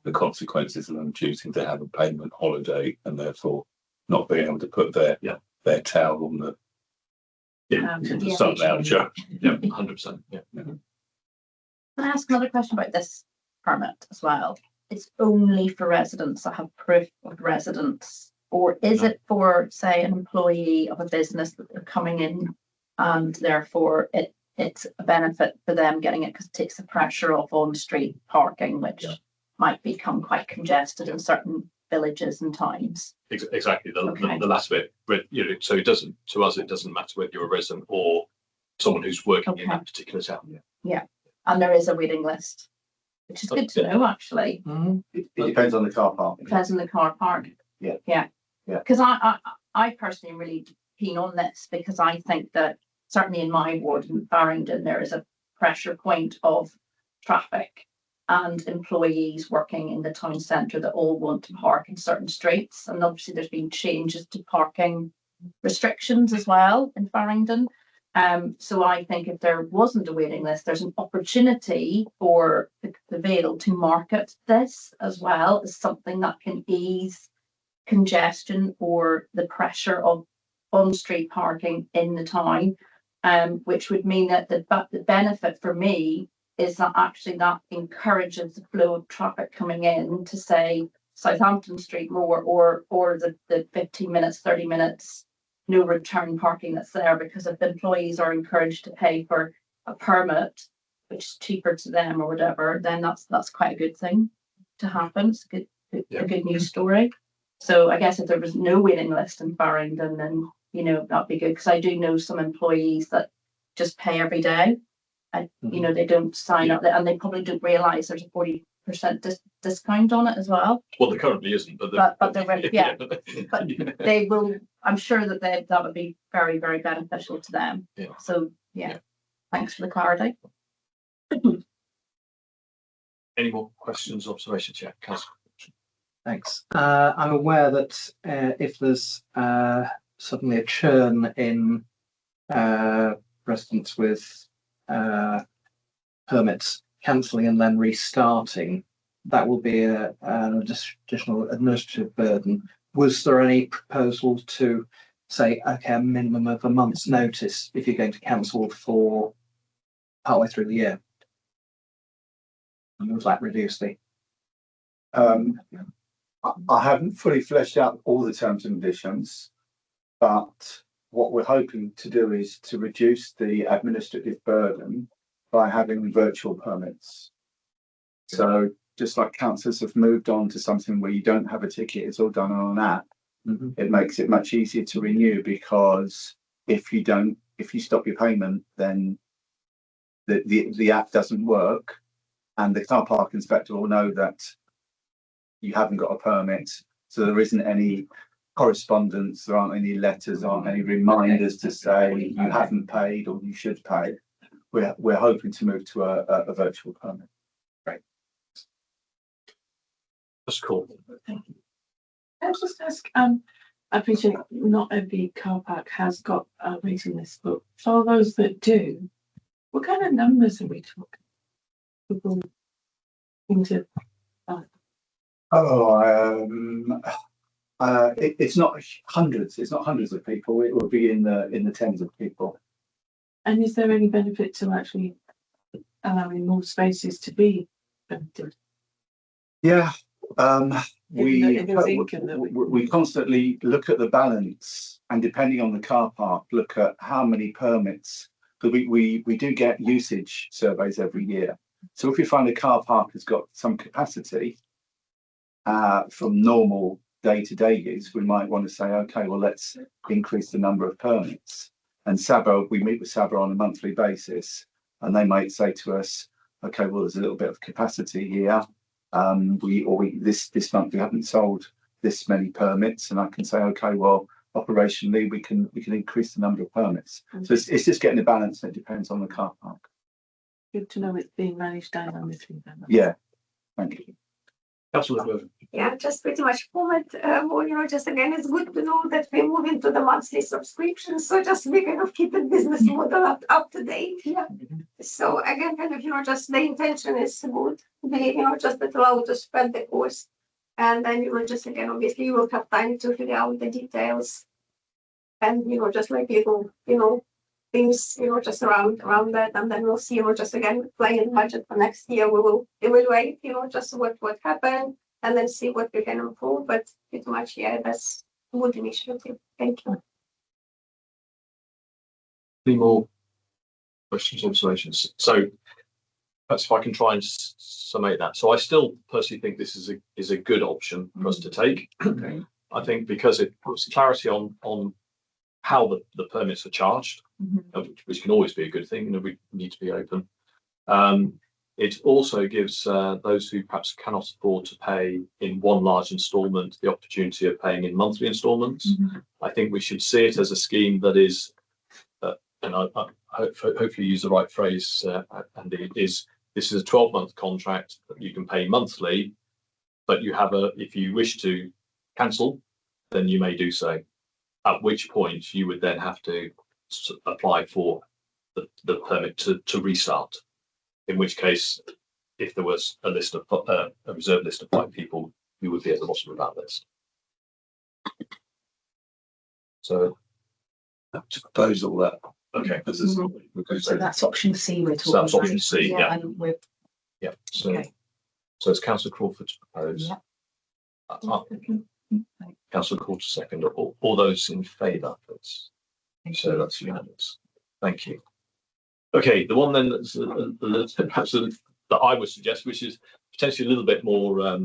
the consequences of them choosing to have a payment holiday, and therefore not being able to put their towel on the sun lounger. 100%. Yeah. Can I ask another question about this permit as well? It's only for residents that have proof of residence, or is it for, say, an employee of a business that they're coming in, and therefore it's a benefit for them getting it because it takes the pressure off on street parking, which might become quite congested in certain villages and towns. Exactly. The last bit, so it doesn't, to us, it doesn't matter whether you're a resident or someone who's working in that particular town. Yeah. And there is a waiting list, which is good to know, actually. It depends on the car park. Depends on the car park. Yeah. Because I personally am really keen on this, because I think that certainly in my ward in Farringdon, there is a pressure point of traffic and employees working in the town centre that all want to park in certain streets. And obviously there's been changes to parking restrictions as well in Farringdon. So I think if there wasn't a waiting list, there's an opportunity for the Vale to market this as well as something that can ease congestion or the pressure of on-street parking in the town, which would mean that the benefit for me is that actually that encourages the flow of traffic coming in to, say, Southampton Street more, or the 15 minutes, 30 minutes no return parking that's there, because if the employees are encouraged to pay for a permit, which is cheaper to them or whatever, then that's quite a good thing to happen. It's a good news story. So I guess if there was no waiting list in Farringdon, then that'd be good, because I do know some employees that just pay every day, and you know, they don't sign up, and they probably don't realise there's a 40% discount on it as well. Well, there currently isn't, but they're yeah. But they will. I'm sure that that would be very, very beneficial to them. Yeah. So yeah. Thanks for the clarity. Any more questions, observations? Yeah, Councillor. Thanks. I'm aware that if there's suddenly a churn in residents with permits cancelling and then restarting, that will be an additional administrative burden. Was there any proposal to say, okay, a minimum of a month's notice if you're going to cancel for partway through the year? And was that reduced the? I haven't fully fleshed out all the terms and conditions, but what we're hoping to do is to reduce the administrative burden by having virtual permits. So just like councillors have moved on to something where you don't have a ticket, it's all done on an app. It makes it much easier to renew, because if you stop your payment, then the app doesn't work, and the car park inspector will know that you haven't got a permit. So there isn't any correspondence, there aren't any letters, there aren't any reminders to say you haven't paid or you should pay. We're hoping to move to a virtual permit. Great. That's cool. Thank you. Can I just ask, I appreciate not every car park has got a waiting list, but for those that do, what kind of numbers are we talking? People into it's not hundreds. It's not hundreds of people. It will be in the tens of people. And is there any benefit to actually allowing more spaces to be rented? Yeah, we constantly look at the balance, and depending on the car park, look at how many permits. Because we do get usage surveys every year. So if we find a car park has got some capacity from normal day-to-day use, we might want to say, okay, well, let's increase the number of permits. And SABRA, we meet with SABRA on a monthly basis, and they might say to us, okay, well, there's a little bit of capacity here. This month we haven't sold this many permits, and I can say, okay, well, operationally we can increase the number of permits. So it's just getting a balance, and it depends on the car park. Good to know it's being managed dynamically then. Yeah, thank you. Yeah, just pretty much comment. Just again, it's good to know that we're moving to the monthly subscription. So just we kind of keep the business model up to date. Yeah. So again, kind of, just the intention is good. Just that allow to spread the course. And then, just again, obviously you will have time to figure out the details. And, just like little, things, just around that. And then we'll see, just again, playing budget for next year. We will evaluate, just what happened, and then see what we can improve. But pretty much, yeah, that's a good initiative. Thank you. Any more questions, observations? So perhaps if I can try and summate that. So I still personally think this is a good option for us to take. Okay. I think because it puts clarity on how the permits are charged, which can always be a good thing. We need to be open. It also gives those who perhaps cannot afford to pay in one large instalment the opportunity of paying in monthly instalments. I think we should see it as a scheme that is, and I hopefully use the right phrase, Andy, this is a 12-month contract that you can pay monthly, but you have if you wish to cancel, then you may do so. At which point you would then have to apply for the permit to restart. In which case, if there was a list of a reserve list of 5 people, you would be at the bottom of that list. So that's a proposal that. Okay. So that's option C we're talking about. So that's option C, yeah. And we're, yeah. So, okay. So it's Councillor Crawford to propose. Yeah. Councillor Coulter second. All those in favour, please. So that's unanimous. Thank you. Okay, the one then that's perhaps that I would suggest, which is potentially a little bit more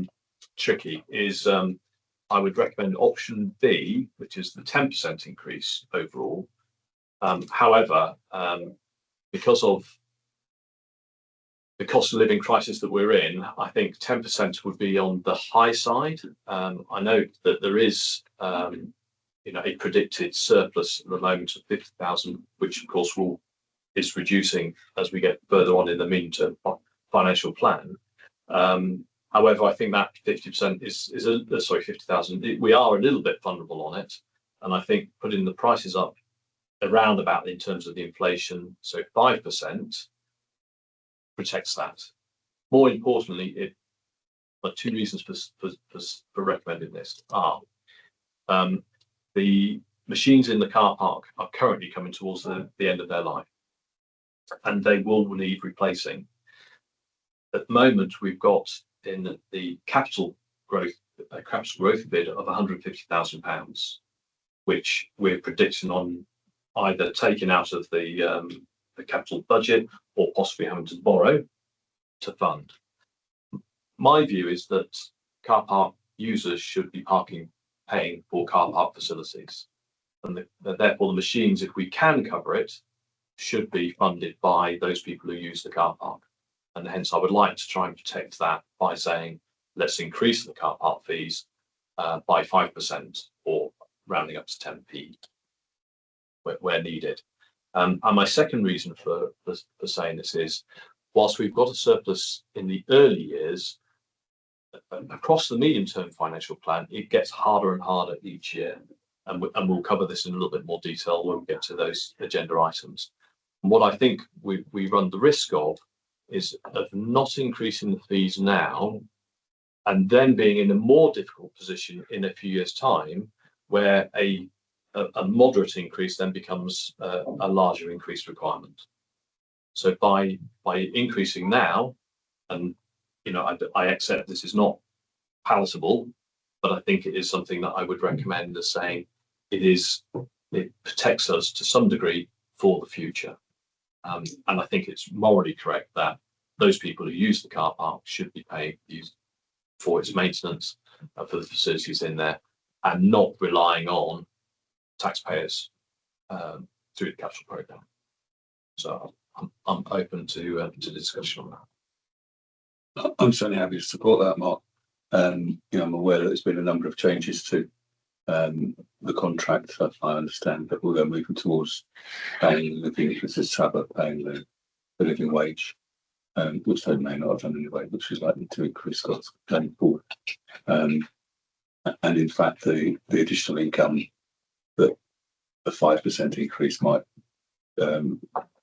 tricky, is I would recommend option B, which is the 10% increase overall. However, because of the cost of living crisis that we're in, I think 10% would be on the high side. I know that there is, a predicted surplus at the moment of 50,000, which of course is reducing as we get further on in the medium-term financial plan. However, I think that 50% is 50,000. We are a little bit vulnerable on it, and I think putting the prices up around about in terms of the inflation, so 5%. Protects that. More importantly, two reasons for recommending this are the machines in the car park are currently coming towards the end of their life, and they will need replacing. At the moment, we've got in the capital growth bid of £150,000, which we're predicting on either taking out of the capital budget or possibly having to borrow to fund. My view is that car park users should be paying for car park facilities, and therefore the machines, if we can cover it, should be funded by those people who use the car park. And hence I would like to try and protect that by saying, let's increase the car park fees by 5% or rounding up to 10p where needed. And my second reason for saying this is, whilst we've got a surplus in the early years, across the medium-term financial plan, it gets harder and harder each year. And we'll cover this in a little bit more detail when we get to those agenda items. And what I think we run the risk of is of not increasing the fees now, and then being in a more difficult position in a few years' time, where a moderate increase then becomes a larger increase requirement. So by increasing now, and I accept this is not palatable, but I think it is something that I would recommend as saying it protects us to some degree for the future. And I think it's morally correct that those people who use the car park should be paying for its maintenance for the facilities in there, and not relying on taxpayers through the capital programme. So I'm open to discussion on that. I'm certainly happy to support that, Mark. I'm aware that there's been a number of changes to the contract. I understand that we're moving towards paying living, this is Trevor paying the living wage, which they may not have done anyway, which is likely to increase costs going forward. And in fact, the additional income that a 5% increase might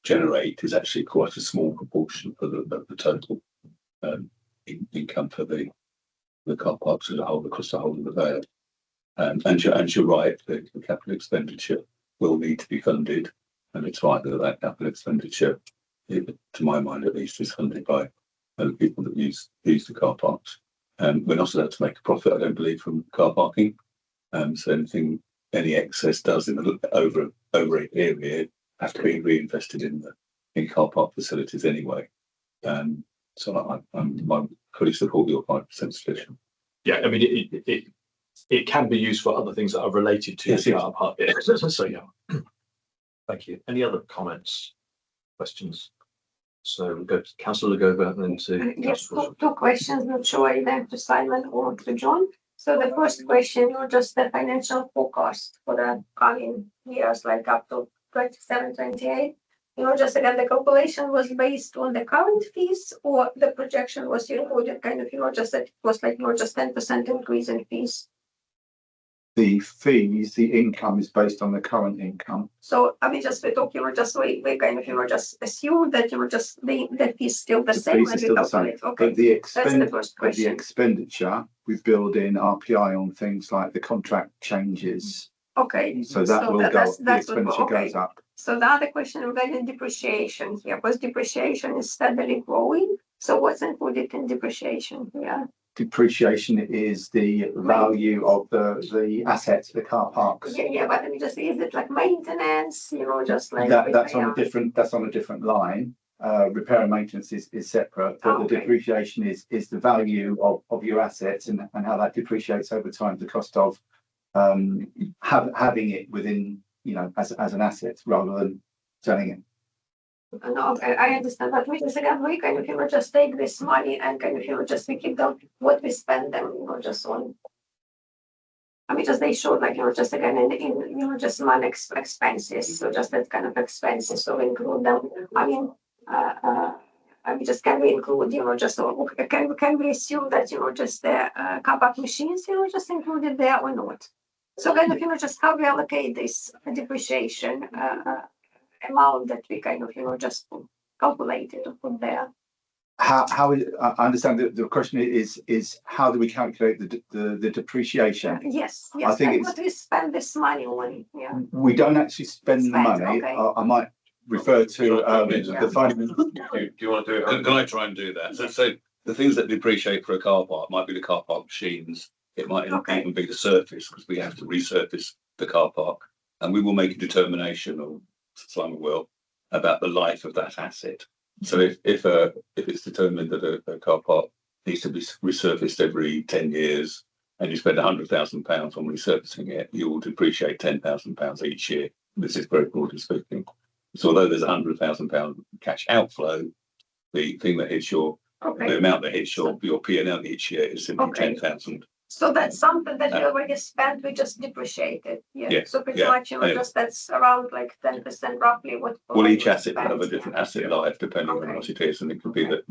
generate is actually quite a small proportion of the total income for the car parks as a whole, across the whole of the Vale. And you're right, the capital expenditure will need to be funded, and it's right that capital expenditure, to my mind at least, is funded by the people that use the car parks. We're not allowed to make a profit, I don't believe, from car parking. So any excess does over a period have to be reinvested in car park facilities anyway. So I fully support your 5% solution. Yeah, I mean it can be used for other things that are related to the car park. Yeah. So yeah. Thank you. Any other comments, questions? So we'll go to Councillor Lagova and then to yes, two questions, not sure either to Simon or to John. So the first question, just the financial forecast for the coming years, like up to 27, 28. Just again, the calculation was based on the current fees, or the projection was included kind of, just that it was like just 10% increase in fees. The fees, the income is based on the current income. So I mean, just we talk, we kind of, just assume that just the fees still the same. Fees are still the same. Okay, that's the first question. The expenditure, we build in RPI on things like the contract changes. Okay, so that will go. The expenditure goes up. So the other question regarding depreciation here, because depreciation is steadily growing. So what's included in depreciation here? Depreciation is the value of the assets, the car parks. Yeah, but I mean, just is it like maintenance? Just like that's on a different line. Repair and maintenance is separate, but the depreciation is the value of your assets and how that depreciates over time. The cost of having it within, as an asset rather than selling it. No, I understand, but we just again, we kind of, just take this money and kind of, just we keep them, what we spend them, just on. I mean, just they showed like, just again in just money expenses, so just that kind of expenses, so include them. I mean, I mean, just can we include, just can we assume that just the car park machines, just included there or not? So kind of, just how we allocate this depreciation amount that we kind of, just calculated to put there. How I understand that the question is how do we calculate the depreciation? Yes, I think and it's, what we spend this money on. Yeah. we don't actually spend the money. Okay. I might refer to the finance. Do you want to do it? Can I try and do that? So the things that depreciate for a car park might be the car park machines. It might even be the surface, because we have to resurface the car park, and we will make a determination, or Simon will, about the life of that asset. So if it's determined that a car park needs to be resurfaced every 10 years, and you spend £100,000 on resurfacing it, you will depreciate £10,000 each year. This is very broadly speaking. So although there's £100,000 cash outflow, the thing that hits the amount that hits your P&L each year is simply 10,000. So that's something that we already spent, we just depreciated. Yeah. So pretty much, just that's around like 10% roughly what. Well, each asset will have a different asset life depending on what it is, and it could be that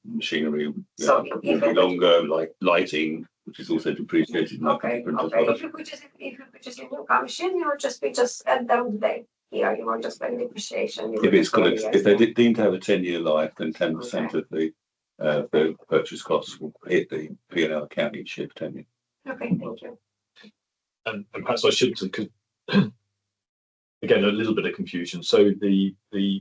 machinery will be longer, like lighting, which is also depreciated. Okay. If you could just a new car machine, we just add them there. Here, just like depreciation. If they deem to have a 10-year life, then 10% of the purchase costs will hit the P&L account each year for 10 years. Okay, thank you. And perhaps I should, because again, a little bit of confusion. So the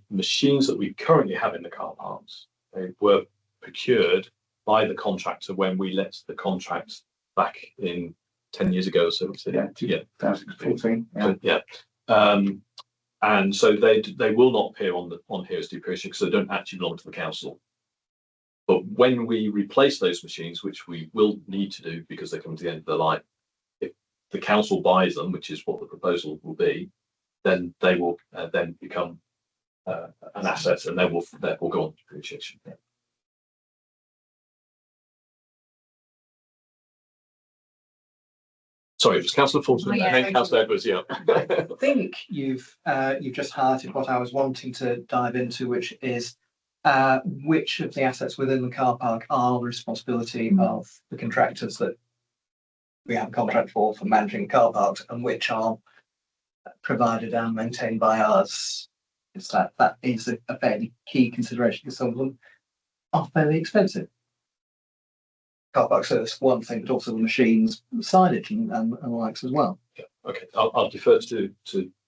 machines that we currently have in the car parks, they were procured by the contractor when we let the contract back in 10 years ago. So 2014. Yeah. And so they will not appear on here as depreciation because they don't actually belong to the council. But when we replace those machines, which we will need to do because they come to the end of their life, if the council buys them, which is what the proposal will be, then they will then become an asset, and they will therefore go on to depreciation. Sorry, it was Councillor Fulton and then Councillor Edwards. Yeah. I think you've just highlighted what I was wanting to dive into, which is which of the assets within the car park are the responsibility of the contractors that we have a contract for managing car parks, and which are provided and maintained by us. Is that is a fairly key consideration, because some of them are fairly expensive. Car park service, one thing, but also the machines, signage and the likes as well. Yeah. Okay, I'll defer to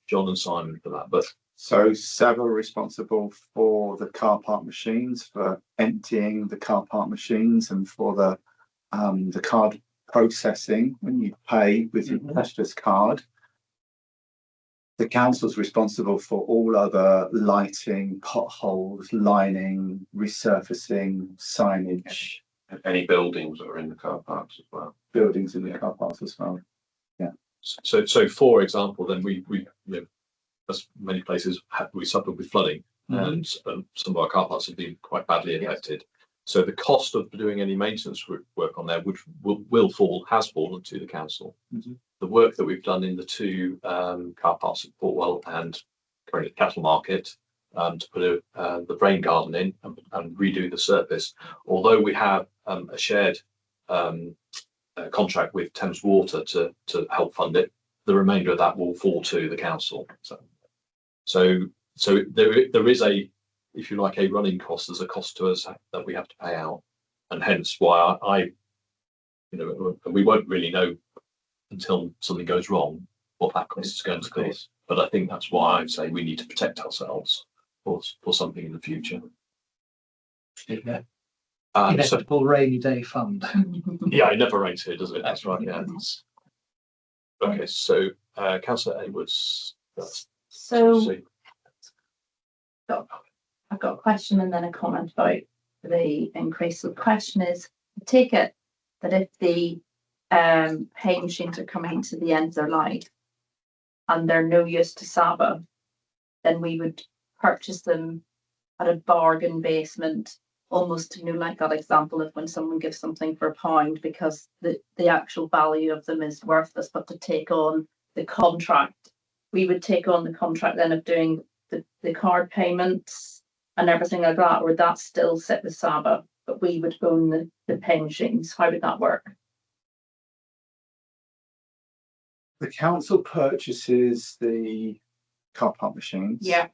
John and Simon for that, but. So several responsible for the car park machines, for emptying the car park machines, and for the card processing when you pay with your cashless card. The council's responsible for all other lighting, potholes, lining, resurfacing, signage. Any buildings that are in the car parks as well. Buildings in the car parks as well. Yeah. So for example, then we as many places we suffered with flooding, and some of our car parks have been quite badly affected. So the cost of doing any maintenance work on there has fallen to the council. The work that we've done in the two car parks at Portwell and currently at Cattle Market to put the rain garden in and redo the surface, although we have a shared contract with Thames Water to help fund it, the remainder of that will fall to the council. So there is a, if you like, a running cost. There's a cost to us that we have to pay out, and hence why we won't really know until something goes wrong what that cost is going to cost. But I think that's why I say we need to protect ourselves for something in the future. Yeah. Inevitable rainy day fund. Yeah, it never rains here, does it? That's right. Yeah. Okay, so Councillor Edwards. So I've got a question and then a comment about the increase. So the question is, I take it that if the pay machines are coming to the end of their life and they're no use to Saba, then we would purchase them at a bargain basement, almost, like that example of when someone gives something for £1 because the actual value of them is worthless, but to take on the contract, we would take on the contract then of doing the card payments and everything like that, or would that still sit with Saba, but we would own the pay machines? How would that work? The council purchases the car park machines. Yeah.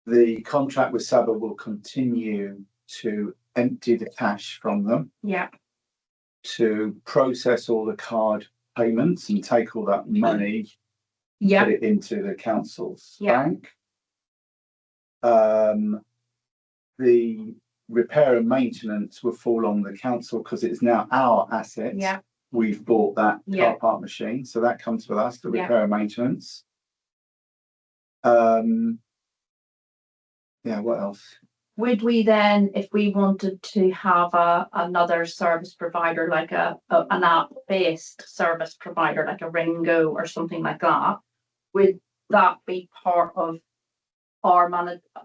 The contract with Saba will continue to empty the cash from them. Yeah. To process all the card payments and take all that money, Yeah. put it into the council's Yeah. bank. The repair and maintenance will fall on the council because it's now our asset. Yeah. We've bought that Yeah. car park machine, so that comes with us, the Yeah. repair and maintenance. Yeah, what else? Would we then, if we wanted to have another service provider, like an app-based service provider, like a Ringo or something like that, would that be part of our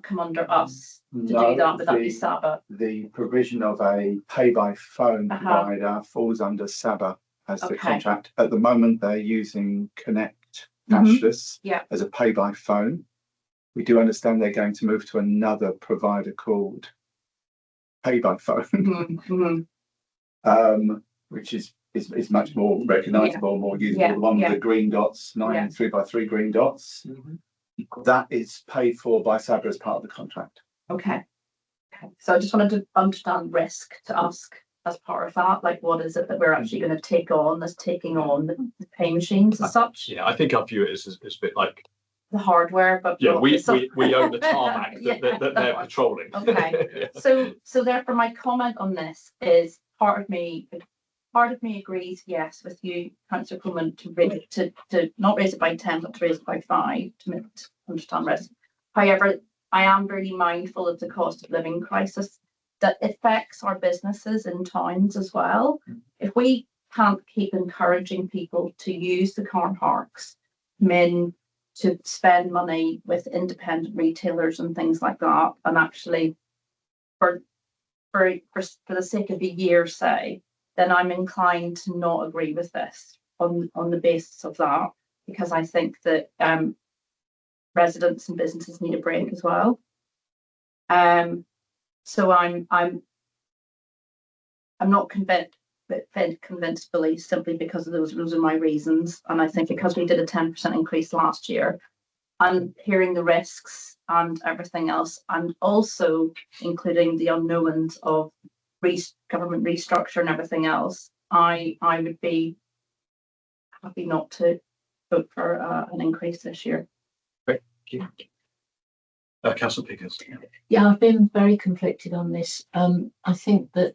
come under us to do that? Would that be Saba? The provision of a pay-by-phone provider falls under Saba as the contract. At the moment, they're using Connect Cashless as a pay-by-phone. We do understand they're going to move to another provider called Pay-by-Phone, which is much more recognisable, more usable. The one with the green dots, 9 3x3 green dots. That is paid for by Saba as part of the contract. Okay. So I just wanted to understand risk to ask as part of that, like what is it that we're actually going to take on as taking on the pay machines as such? Yeah, I think I view it as a bit like the hardware, but we own the tarmac that they're patrolling. Okay. So therefore my comment on this is part of me agrees, yes, with you, Councillor Coleman, to not raise it by 10 but to raise it by 5 to understand risk. However, I am really mindful of the cost of living crisis that affects our businesses in towns as well. If we can't keep encouraging people to use the car parks, to spend money with independent retailers and things like that, and actually for the sake of a year, say, then I'm inclined to not agree with this on the basis of that, because I think that residents and businesses need a break as well. So I'm not convinced fully, simply because of those are my reasons. And I think because we did a 10% increase last year, and hearing the risks and everything else, and also including the unknowns of government restructure and everything else, I would be happy not to vote for an increase this year. Great, thank you. Councillor Pickers. Yeah, I've been very conflicted on this. I think that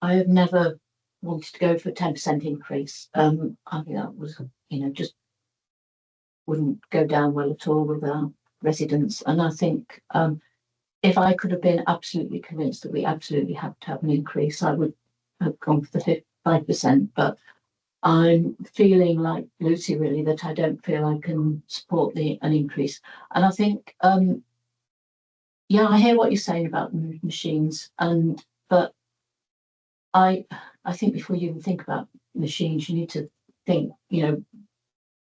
I have never wanted to go for a 10% increase. I think that was, just wouldn't go down well at all with our residents. And I think if I could have been absolutely convinced that we absolutely have to have an increase, I would have gone for the 5%. But I'm feeling like Lucy, really, that I don't feel I can support an increase. And I think, I hear what you're saying about machines, but I think before you even think about machines, you need to think,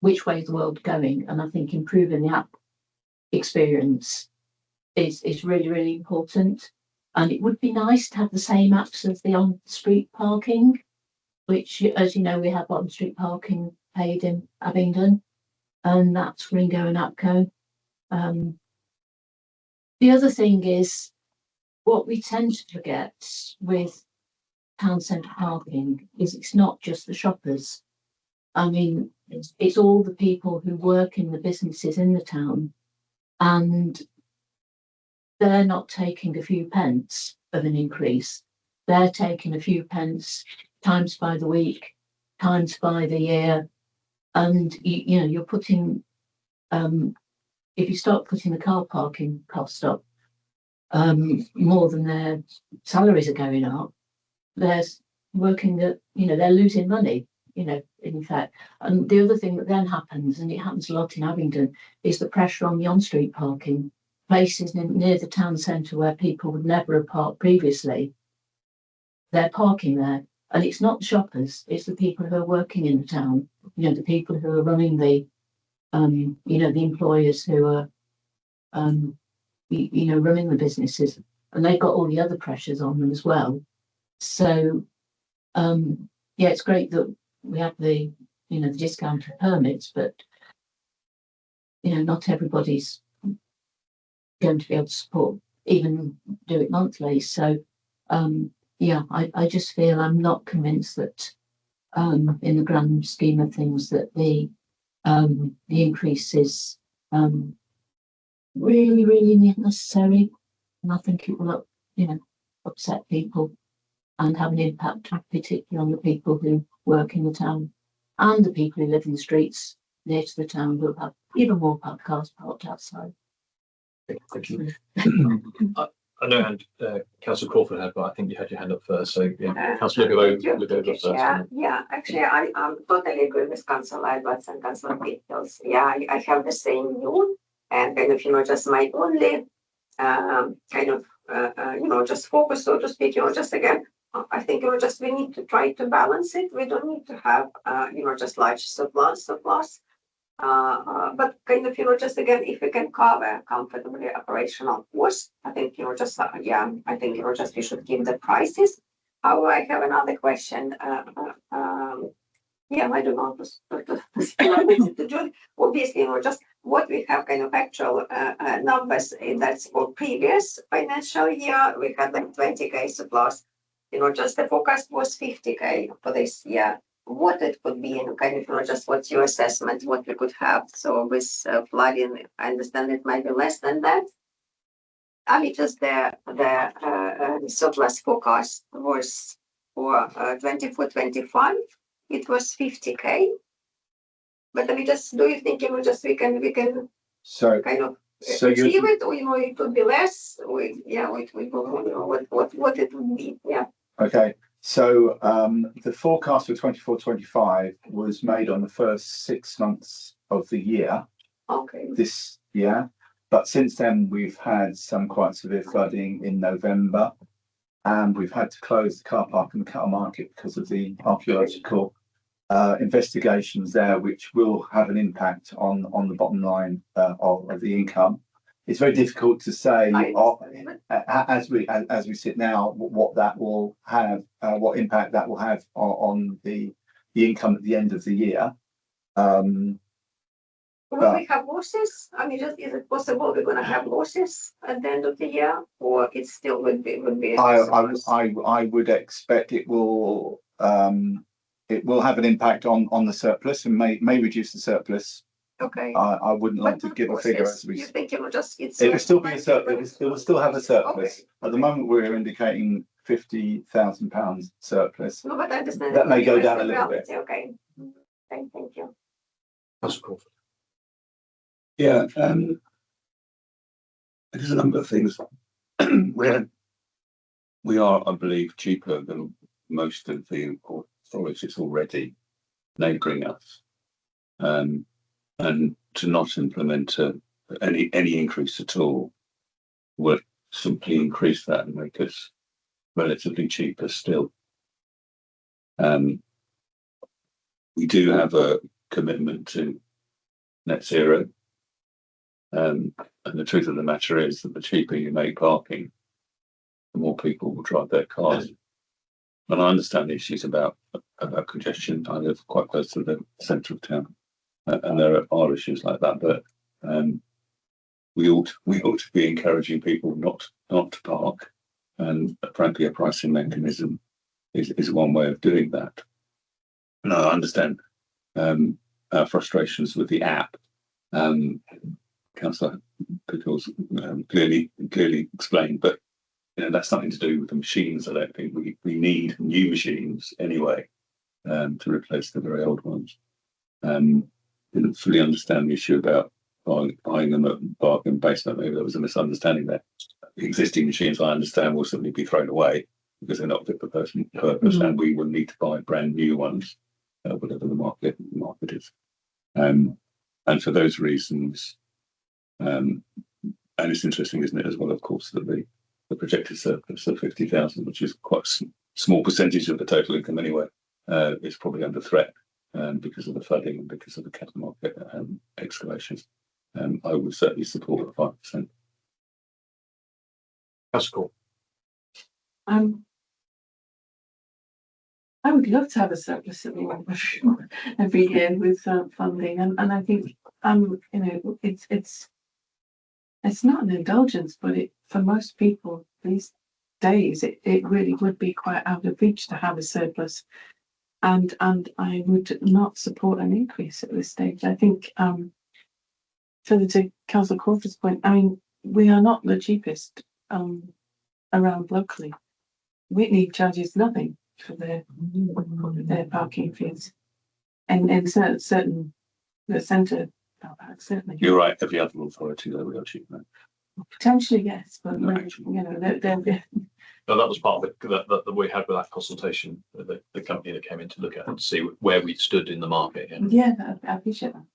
which way is the world going? And I think improving the app experience is really, really important. And it would be nice to have the same apps as the on-street parking, which, as you know, we have on-street parking paid in Abingdon, and that's Ringo and APCO. The other thing is what we tend to forget with town centre parking is it's not just the shoppers. I mean, it's all the people who work in the businesses in the town, and they're not taking a few pence of an increase. They're taking a few pence times by the week, times by the year, and you're putting. If you start putting the car parking cost up more than their salaries are going up, they're working that they're losing money. you know, in effect. And the other thing that then happens, and it happens a lot in Abingdon, is the pressure on the on-street parking. Places near the town centre where people would never have parked previously, they're parking there. And it's not shoppers, it's the people who are working in the town, you know, the people who are running the, you know, the employers who are, you know, running the businesses, and they've got all the other pressures on them as well. So, yeah, it's great that we have the, you know, the discounted permits, but, you know, not everybody's going to be able to support, even do it monthly. So, yeah, I just feel I'm not convinced that, in the grand scheme of things, that the increase is really necessary, and I think it will, you know, upset people and have an impact, particularly on the people who work in the town and the people who live in the streets near to the town who have even more cars parked outside. Thank you. I know Councillor Crawford had, but I think you had your hand up first. So yeah, Councillor look over first. Yeah, actually, I'm totally agree with Councillor Edwards and Councillor Peters. Yeah, I have the same view, and kind of, you know, just my only kind of you know, just focus, so to speak, you know, just again, I think, you know, just we need to try to balance it. We don't need to have you know, just large surplus. But kind of, you know, just again, if we can cover comfortably operational costs, I think, you know, just yeah, I think, you know, just we should give the prices. However, I have another question. Yeah, I don't know to do. Obviously, you know, just what we have kind of actual numbers, that's for previous financial year. We had like 20K surplus. You know, just the forecast was 50K for this year. What it could be, and kind of, you know, just what's your assessment, what we could have. So with flooding, I understand it might be less than that. I mean, just the surplus forecast was for 24-25. It was 50K. But I mean, just do you think, you know, just we can So kind of so achieve it, or, you know, it would be less? We will, you know, what it would be. Yeah. okay. So the forecast for 24-25 was made on the first 6 months of the year. Okay. This year, but since then we've had some quite severe flooding in November, and we've had to close the car park and the cattle market because of the archaeological investigations there, which will have an impact on the bottom line of the income. It's very difficult to say as we sit now what that will have, what impact that will have on the income at the end of the year. Will we have losses? I mean, just is it possible we're going to have losses at the end of the year, or it still would be? I would expect it will have an impact on the surplus and may reduce the surplus. Okay. I wouldn't like to give a figure as we. You think it will just it will still be a surplus. It will still have a surplus. Okay. At the moment, we're indicating £50,000 surplus. No, but I understand that may go down a little bit. Okay. Thank you. Councillor Crawford. Yeah, there's a number of things where we are, I believe, cheaper than most of the authorities already neighbouring us. And to not implement any increase at all would simply increase that and make us relatively cheaper still. We do have a commitment to net zero, and the truth of the matter is that the cheaper you make parking, the more people will drive their cars. And I understand the issues about congestion. I live quite close to the centre of town. And there are issues like that, but we ought to be encouraging people not to park, and frankly, a pricing mechanism is one way of doing that. And I understand our frustrations with the app. Councillor Pickles clearly explained, but you know, that's nothing to do with the machines. I don't think we need new machines anyway to replace the very old ones. Didn't fully understand the issue about buying them at bargain basement. Maybe there was a misunderstanding there. The existing machines, I understand, will simply be thrown away because they're not fit for purpose, and we will need to buy brand new ones. whatever the market is. And for those reasons, and it's interesting, isn't it, as well, of course, that the projected surplus of 50,000, which is quite a small percentage of the total income anyway, is probably under threat because of the flooding and because of the capital market excavations. I would certainly support the 5%. That's cool. I would love to have a surplus every year with funding, and I think you know, it's not an indulgence, but for most people these days it really would be quite out of reach to have a surplus, and I would not support an increase at this stage. I think further to Councillor Crawford's point, I mean, we are not the cheapest around locally. Whitney charges nothing for their parking fees, and certain the centre car parks, certainly. You're right. Every other authority though, we are cheap, right? Potentially, yes, but No, you know, they're No, that was part of it that we had with that consultation, the company that came in to look at and to see where we stood in the market. yeah, I appreciate that.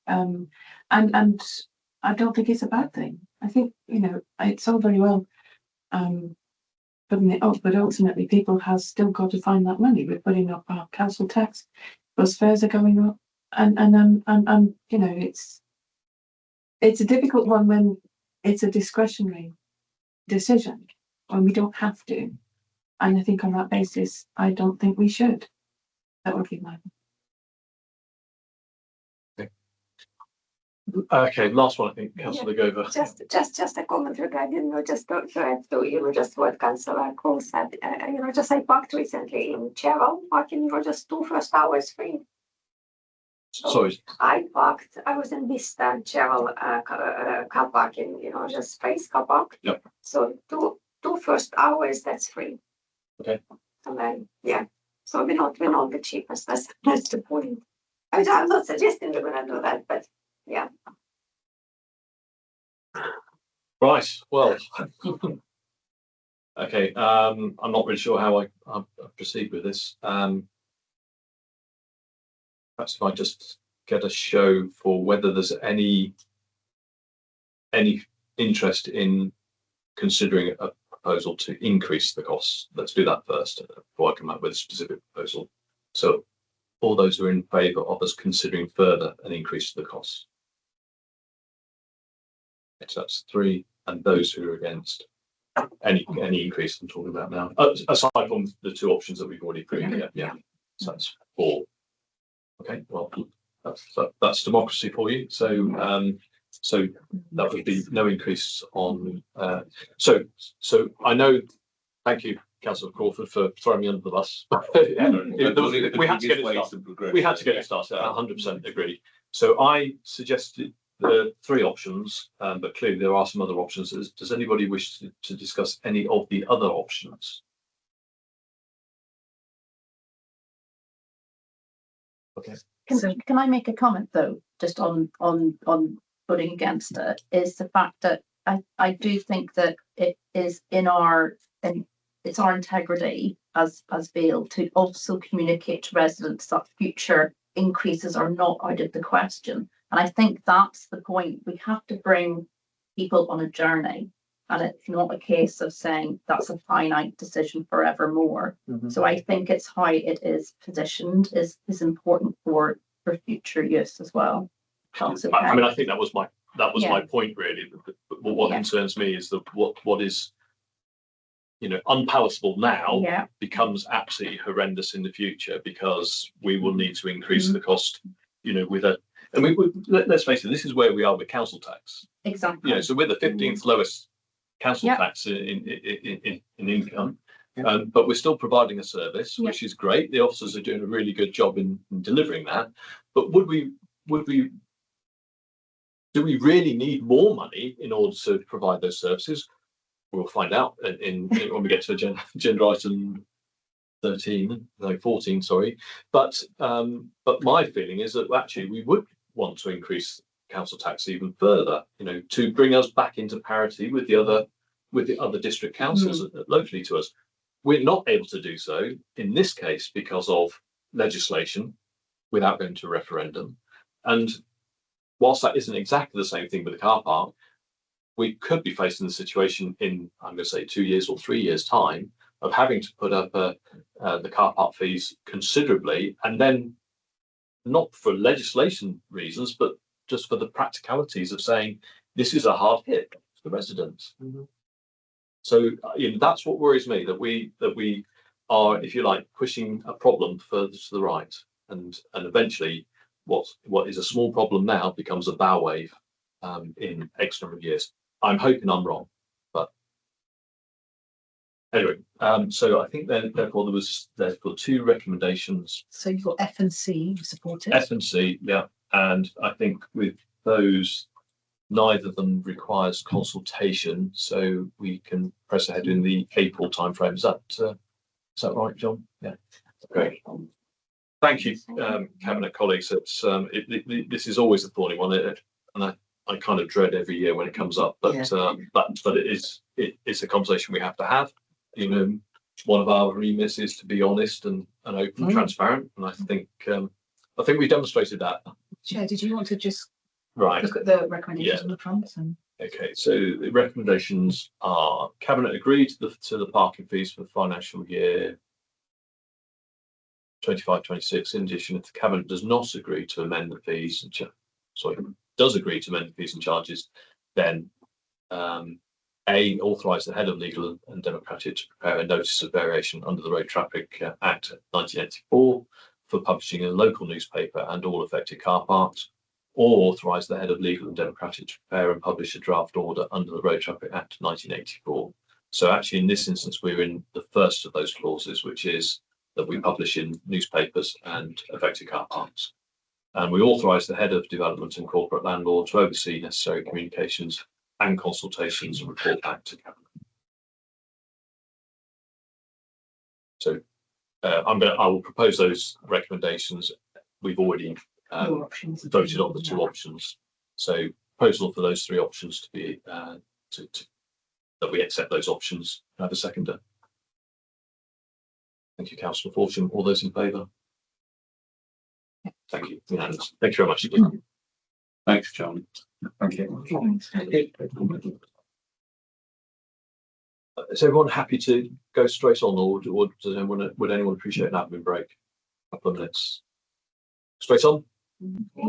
And I don't think it's a bad thing. I think, you know, it's all very well putting it up, but ultimately people have still got to find that money. We're putting up our council tax, bus fares are going up, and you know, it's a difficult one when it's a discretionary decision, when we don't have to. And I think on that basis, I don't think we should. That would be my. Okay, last one, I think, Councillor Gover. Just a comment regarding, you know, just to add to, you know, just what Councillor Cole said. You know, just I parked recently in Cheryl, parking, you know, just 2 first hours free. So sorry, I was in Vista Cheryl car parking, you know, just space car park. Yep. So two first hours, that's free. Okay. And then yeah, so we're not the cheapest. That's the point. I mean, I'm not suggesting we're gonna do that, but yeah. Right. Well. Okay. I'm not really sure how I proceed with this. Perhaps if I just get a show for whether there's any interest in considering a proposal to increase the costs. Let's do that first before I come up with a specific proposal. So all those who are in favour of us considering further an increase to the costs. So that's 3, and those who are against any increase I'm talking about now, aside from the 2 options that we've already agreed. Yeah. So that's 4. Okay, well, that's democracy for you. So so that would be no increase on. So I know. Thank you, Councillor Crawford, for throwing me under the bus. We had to get it started. We had to get it started. 100% agree. So I suggested the 3 options, but clearly there are some other options. Does anybody wish to discuss any of the other options? Okay. Can I make a comment though, just on voting against it, is the fact that I do think that it is it's our integrity as Vale to also communicate to residents that future increases are not out of the question. And I think that's the point. We have to bring people on a journey, and it's not a case of saying that's a finite decision forevermore. So I think it's how it is positioned is important for future use as well. Okay. I mean, I think that was my point really. But what concerns me is that what is, you know, unpalatable now becomes absolutely horrendous in the future, because we will need to increase the cost, you know, with a. I mean, let's face it, this is where we are with council tax. Exactly. You know, so we're the 15th lowest council tax in income, but we're still providing a service, which is great. The officers are doing a really good job in delivering that. But do we really need more money in order to provide those services? We'll find out when we get to agenda item 14. Sorry, but my feeling is that actually we would want to increase council tax even further, you know, to bring us back into parity with the other district councils locally to us. We're not able to do so in this case because of legislation, without going to a referendum. And whilst that isn't exactly the same thing with the car park, we could be facing the situation in, I'm going to say, 2 years or 3 years' time of having to put up the car park fees considerably, and then not for legislation reasons, but just for the practicalities of saying this is a hard hit to the residents. So that's what worries me, that we are, if you like, pushing a problem further to the right, and eventually what is a small problem now becomes a bow wave in X number of years. I'm hoping I'm wrong, but anyway. So I think therefore there's 2 recommendations. So you've got F and C, you support it. F and C, yeah, and I think with those, neither of them requires consultation, so we can press ahead in the April timeframe. Is that right, John? Yeah. Great. Thank you, Cabinet colleagues. This is always a thorny one, and I kind of dread every year when it comes up, but it's a conversation we have to have. One of our remits is to be honest and open, and transparent, and I think we demonstrated that. Chair, did you want to just look at the recommendations on the front? Okay, so the recommendations are: Cabinet agreed to the parking fees for the financial year 25-26. In addition, if the Cabinet does not agree to amend the fees, does agree to amend the fees and charges, then A, authorise the head of legal and democratic to prepare a notice of variation under the Road Traffic Act 1984 for publishing in a local newspaper and all affected car parks, or authorise the head of legal and democratic to prepare and publish a draft order under the Road Traffic Act 1984. So actually, in this instance, we're in the first of those clauses, which is that we publish in newspapers and affected car parks. And we authorise the head of development and corporate land law to oversee necessary communications and consultations and report back to Cabinet. So I will propose those recommendations. We've already voted on the 2 options. So proposal for those 3 options to be that we accept those options. Have a seconder. Thank you, Councillor Fortune. All those in favour? Thank you. Unanimous. Thank you very much. Thanks, John. Thank you. Is everyone happy to go straight on, or would anyone appreciate an admin break? A couple of minutes. Straight on?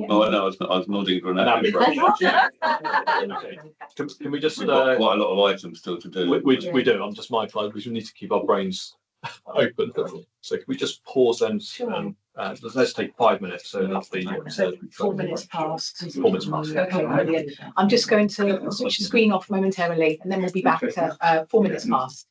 Oh, no, I was nodding for an admin break. Okay. Can we just We've got quite a lot of items still to do. We do. I'm just mindful we need to keep our brains open. So can we just pause then? Sure. Let's take 5 minutes. So that'll be 4 minutes past. 4 minutes past. Okay, brilliant. I'm just going to switch the screen off momentarily, and then we'll be back at 4 minutes past.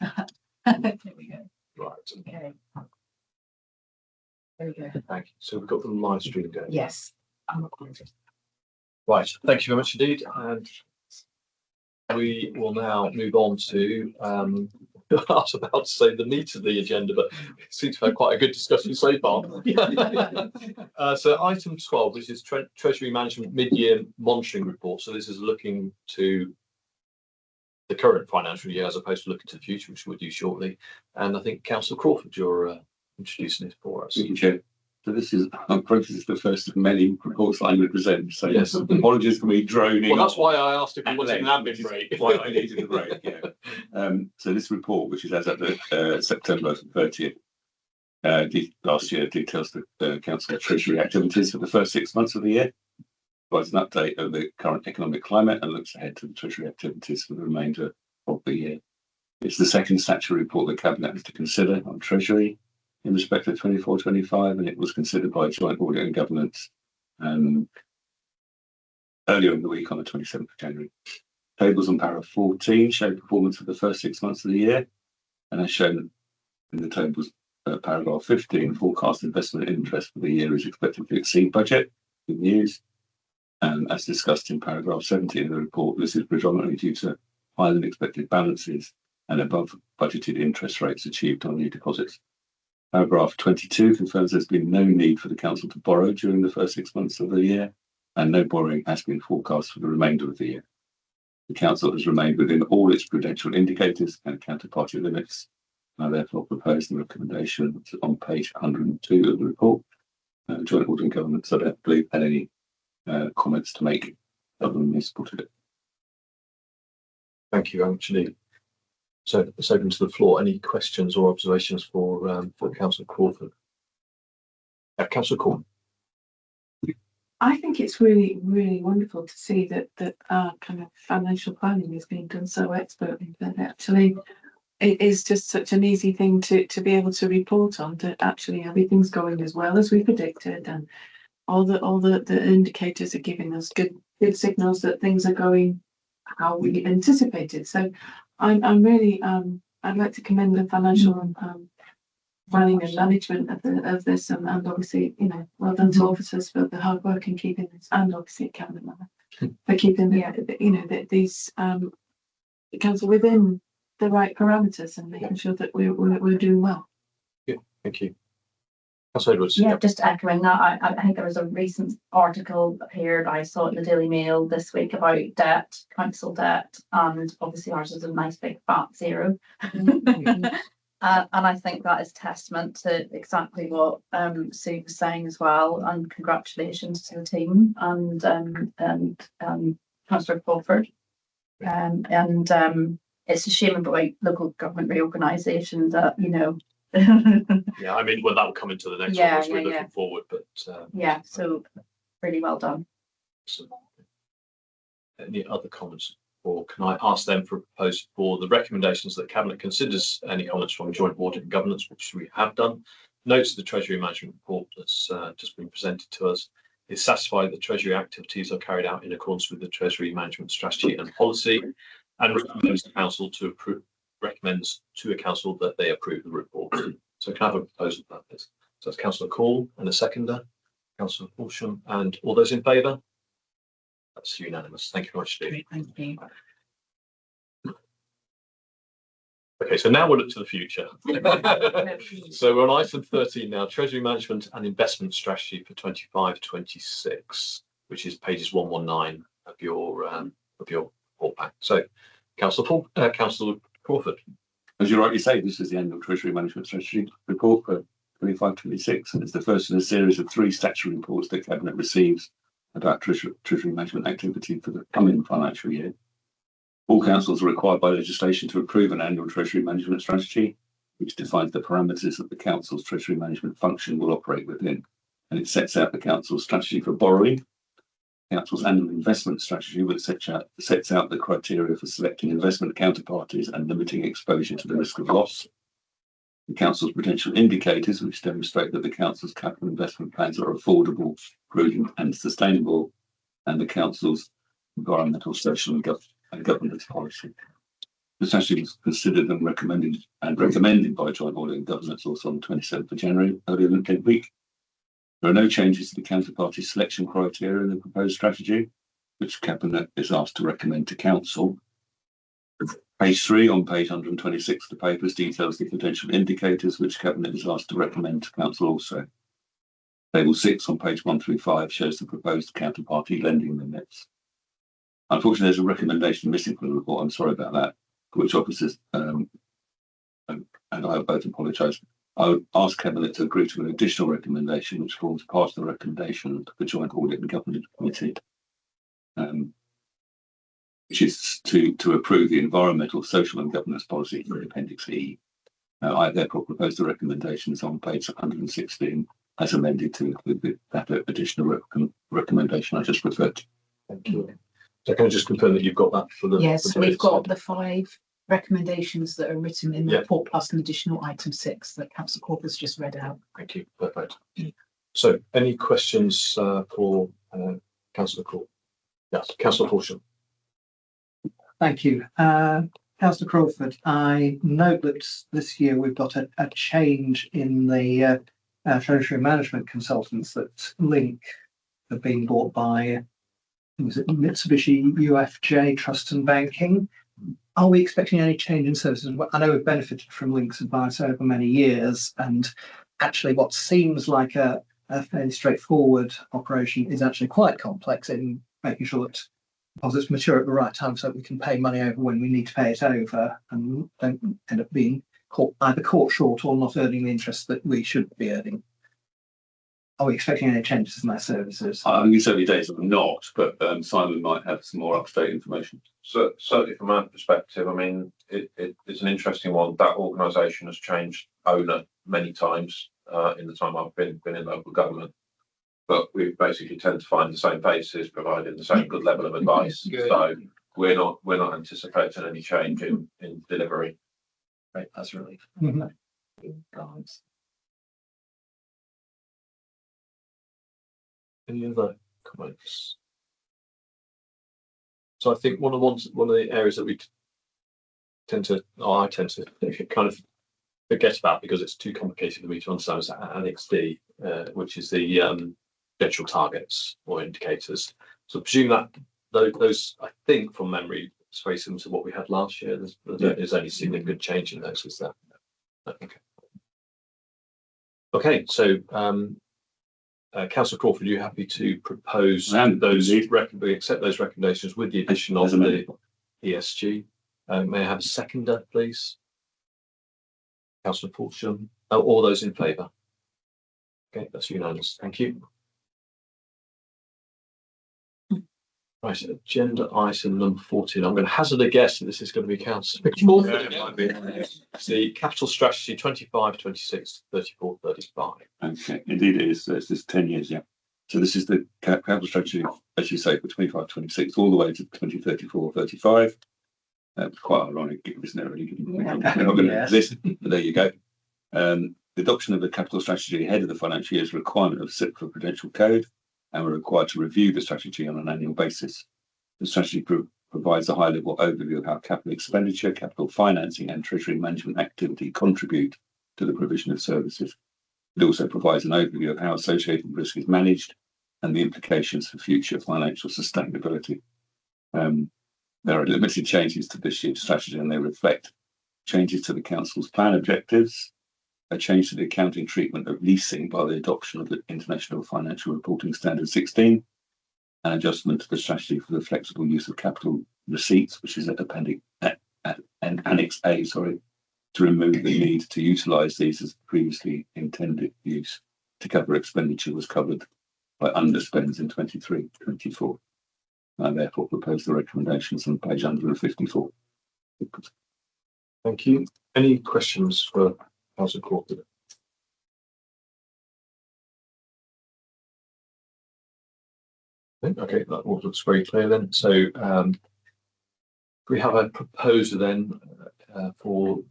There we go. Right. Okay. There we go. Thank you. So we've got the live stream going. Yes. Right. Thank you very much indeed. And we will now move on to I was about to say the meat of the agenda, but it seems to have quite a good discussion so far. So item 12, which is Treasury Management Mid-Year Monitoring Report. So this is looking to the current financial year as opposed to looking to the future, which we'll do shortly. And I think Councillor Crawford, you're introducing it for us. Thank you, Chair. So this is, I'm afraid this is the first of many reports I'm going to present. So yes, apologies for me droning. Well, that's why I asked if you wanted an admin break. Why I needed a break. Yeah. So this report, which is as at the September 30th last year, details the Council Treasury activities for the first 6 months of the year, provides an update of the current economic climate, and looks ahead to the Treasury activities for the remainder of the year. It's the second statutory report the Cabinet has to consider on Treasury in respect of 24-25, and it was considered by Joint Audit and Governance earlier in the week on the 27th of January. Tables on paragraph 14 show performance for the first 6 months of the year, and as shown in the tables, paragraph 15, forecast investment interest for the year is expected to exceed budget. Good news. As discussed in paragraph 17 of the report, this is predominantly due to higher than expected balances and above budgeted interest rates achieved on new deposits. Paragraph 22 confirms there's been no need for the Council to borrow during the first 6 months of the year, and no borrowing has been forecast for the remainder of the year. The Council has remained within all its prudential indicators and counterparty limits. I therefore propose the recommendation on page 102 of the report. Joint Audit and Governance, I don't believe, had any comments to make other than they supported it. Thank you very much indeed. So it's open to the floor. Any questions or observations for Councillor Crawford? Councillor Corn. I think it's really, really wonderful to see that our kind of financial planning is being done so expertly. That actually it is just such an easy thing to be able to report on, that actually everything's going as well as we predicted, and all the indicators are giving us good signals that things are going how we anticipated. So I'm really I'd like to commend the financial planning and management of this, and obviously, you know, well done to officers for the hard work in keeping this, and obviously Cabinet member for keeping these council within the right parameters and making sure that we're doing well. Yeah, thank you. Edwards. Yeah, just echoing that. I think there was a recent article appeared, I saw it in the Daily Mail this week, about debt, council debt, and obviously ours is a nice big fat zero. And I think that is testament to exactly what Sue was saying as well. And congratulations to the team and Councillor Crawford. It's a shame about local government reorganisation that, you know. Yeah, I mean, well, that will come into the next one as we're looking forward, but yeah, so really well done. So, any other comments, or can I ask them for a proposal for the recommendations that Cabinet considers? Any comments from Joint Audit and Governance, which we have done. Notes of the Treasury Management Report that's just been presented to us is satisfied that Treasury activities are carried out in accordance with the Treasury Management Strategy and Policy, and recommends the Council to approve. Recommends to a council that they approve the report. So can I have a proposal for that, please? So that's Councillor Call and a seconder, Councillor Horsham, and all those in favour? That's unanimous. Thank you very much, Steve. Thank you. Okay, so now we'll look to the future. So we're on item 13 now, Treasury Management and Investment Strategy for 25-26, which is pages 119 of your report pack. So, Councillor Crawford. As you rightly say, this is the annual Treasury Management Strategy report for 25-26, and it's the first in a series of 3 statutory reports that Cabinet receives about Treasury Management activity for the coming financial year. All councils are required by legislation to approve an annual Treasury Management Strategy, which defines the parameters that the Council's Treasury Management function will operate within, and it sets out the Council's strategy for borrowing, Council's annual investment strategy, which sets out the criteria for selecting investment counterparties and limiting exposure to the risk of loss. The Council's prudential indicators, which demonstrate that the Council's capital investment plans are affordable, prudent and sustainable, and the Council's environmental, social and governance policy. The strategy was considered and recommended by Joint Audit and Governance also on the 27th of January, earlier than week. There are no changes to the counterparty selection criteria in the proposed strategy, which Cabinet is asked to recommend to Council. Page 3 on page 126 of the papers details the potential indicators which Cabinet is asked to recommend to Council also. Table 6 on page 135 shows the proposed counterparty lending limits. Unfortunately, there's a recommendation missing from the report. I'm sorry about that, for which officers and I both apologise. I would ask Cabinet to agree to an additional recommendation which forms part of the recommendation of the Joint Audit and Governance Committee, which is to approve the environmental, social and governance policy for Appendix E. I therefore propose the recommendations on page 116 as amended to include that additional recommendation I just referred to. Thank you. So can I just confirm that you've got that for the... Yes, we've got the 5 recommendations that are written in the report plus an additional item 6 that Councillor Corpus just read out. Thank you. Perfect. So any questions for Councillor Crawford? Yes, Councillor Horsham. Thank you. Councillor Crawford, I note that this year we've got a change in the treasury management consultants that Link have been bought by, was it Mitsubishi UFJ Trust and Banking? Are we expecting any change in services? I know we've benefited from Link's advice over many years, and actually what seems like a fairly straightforward operation is actually quite complex in making sure that deposits mature at the right time so that we can pay money over when we need to pay it over and don't end up being either caught short or not earning the interest that we should be earning. Are we expecting any changes in their services? I think it's early days or not, but Simon might have some more up-to-date information. So certainly from our perspective, I mean, it's an interesting one. That organisation has changed owner many times in the time I've been in local government, but we basically tend to find the same faces providing the same good level of advice. So we're not anticipating any change in delivery. Right, that's relief. Any other comments? So I think one of the areas that I tend to kind of forget about because it's too complicated for me to understand is Annex D, which is the potential targets or indicators. So I presume that those, I think from memory, it's very similar to what we had last year. There's only significant change in those, is there? Okay, so Councillor Crawford, are you happy to propose accept those recommendations with the addition of the ESG? May I have a seconder, please? Councillor Horsham. All those in favour? Okay, that's unanimous. Thank you. Right, agenda item number 14. I'm going to hazard a guess that this is going to be Councillor Crawford. The capital strategy 25-26, 34-35. Okay, indeed it is. This is 10 years, yeah. So this is the capital strategy, as you say, for 25-26 all the way to 2034-35. Quite ironic, isn't it? Really? We're not going to exist, but there you go. The adoption of the capital strategy ahead of the financial year is a requirement of CIPFA Prudential Code, and we're required to review the strategy on an annual basis. The strategy provides a high-level overview of how capital expenditure, capital financing and treasury management activity contribute to the provision of services. It also provides an overview of how associated risk is managed and the implications for future financial sustainability. There are limited changes to this year's strategy, and they reflect changes to the Council's plan objectives, a change to the accounting treatment of leasing by the adoption of the International Financial Reporting Standard 16, an adjustment to the strategy for the flexible use of capital receipts, which is at Annex A, to remove the need to utilise these as previously intended use to cover expenditure was covered by underspends in 23-24. I therefore propose the recommendations on page 154. Thank you. Any questions for Councillor Crawford? Okay, that all looks very clear then. So we have a proposer then for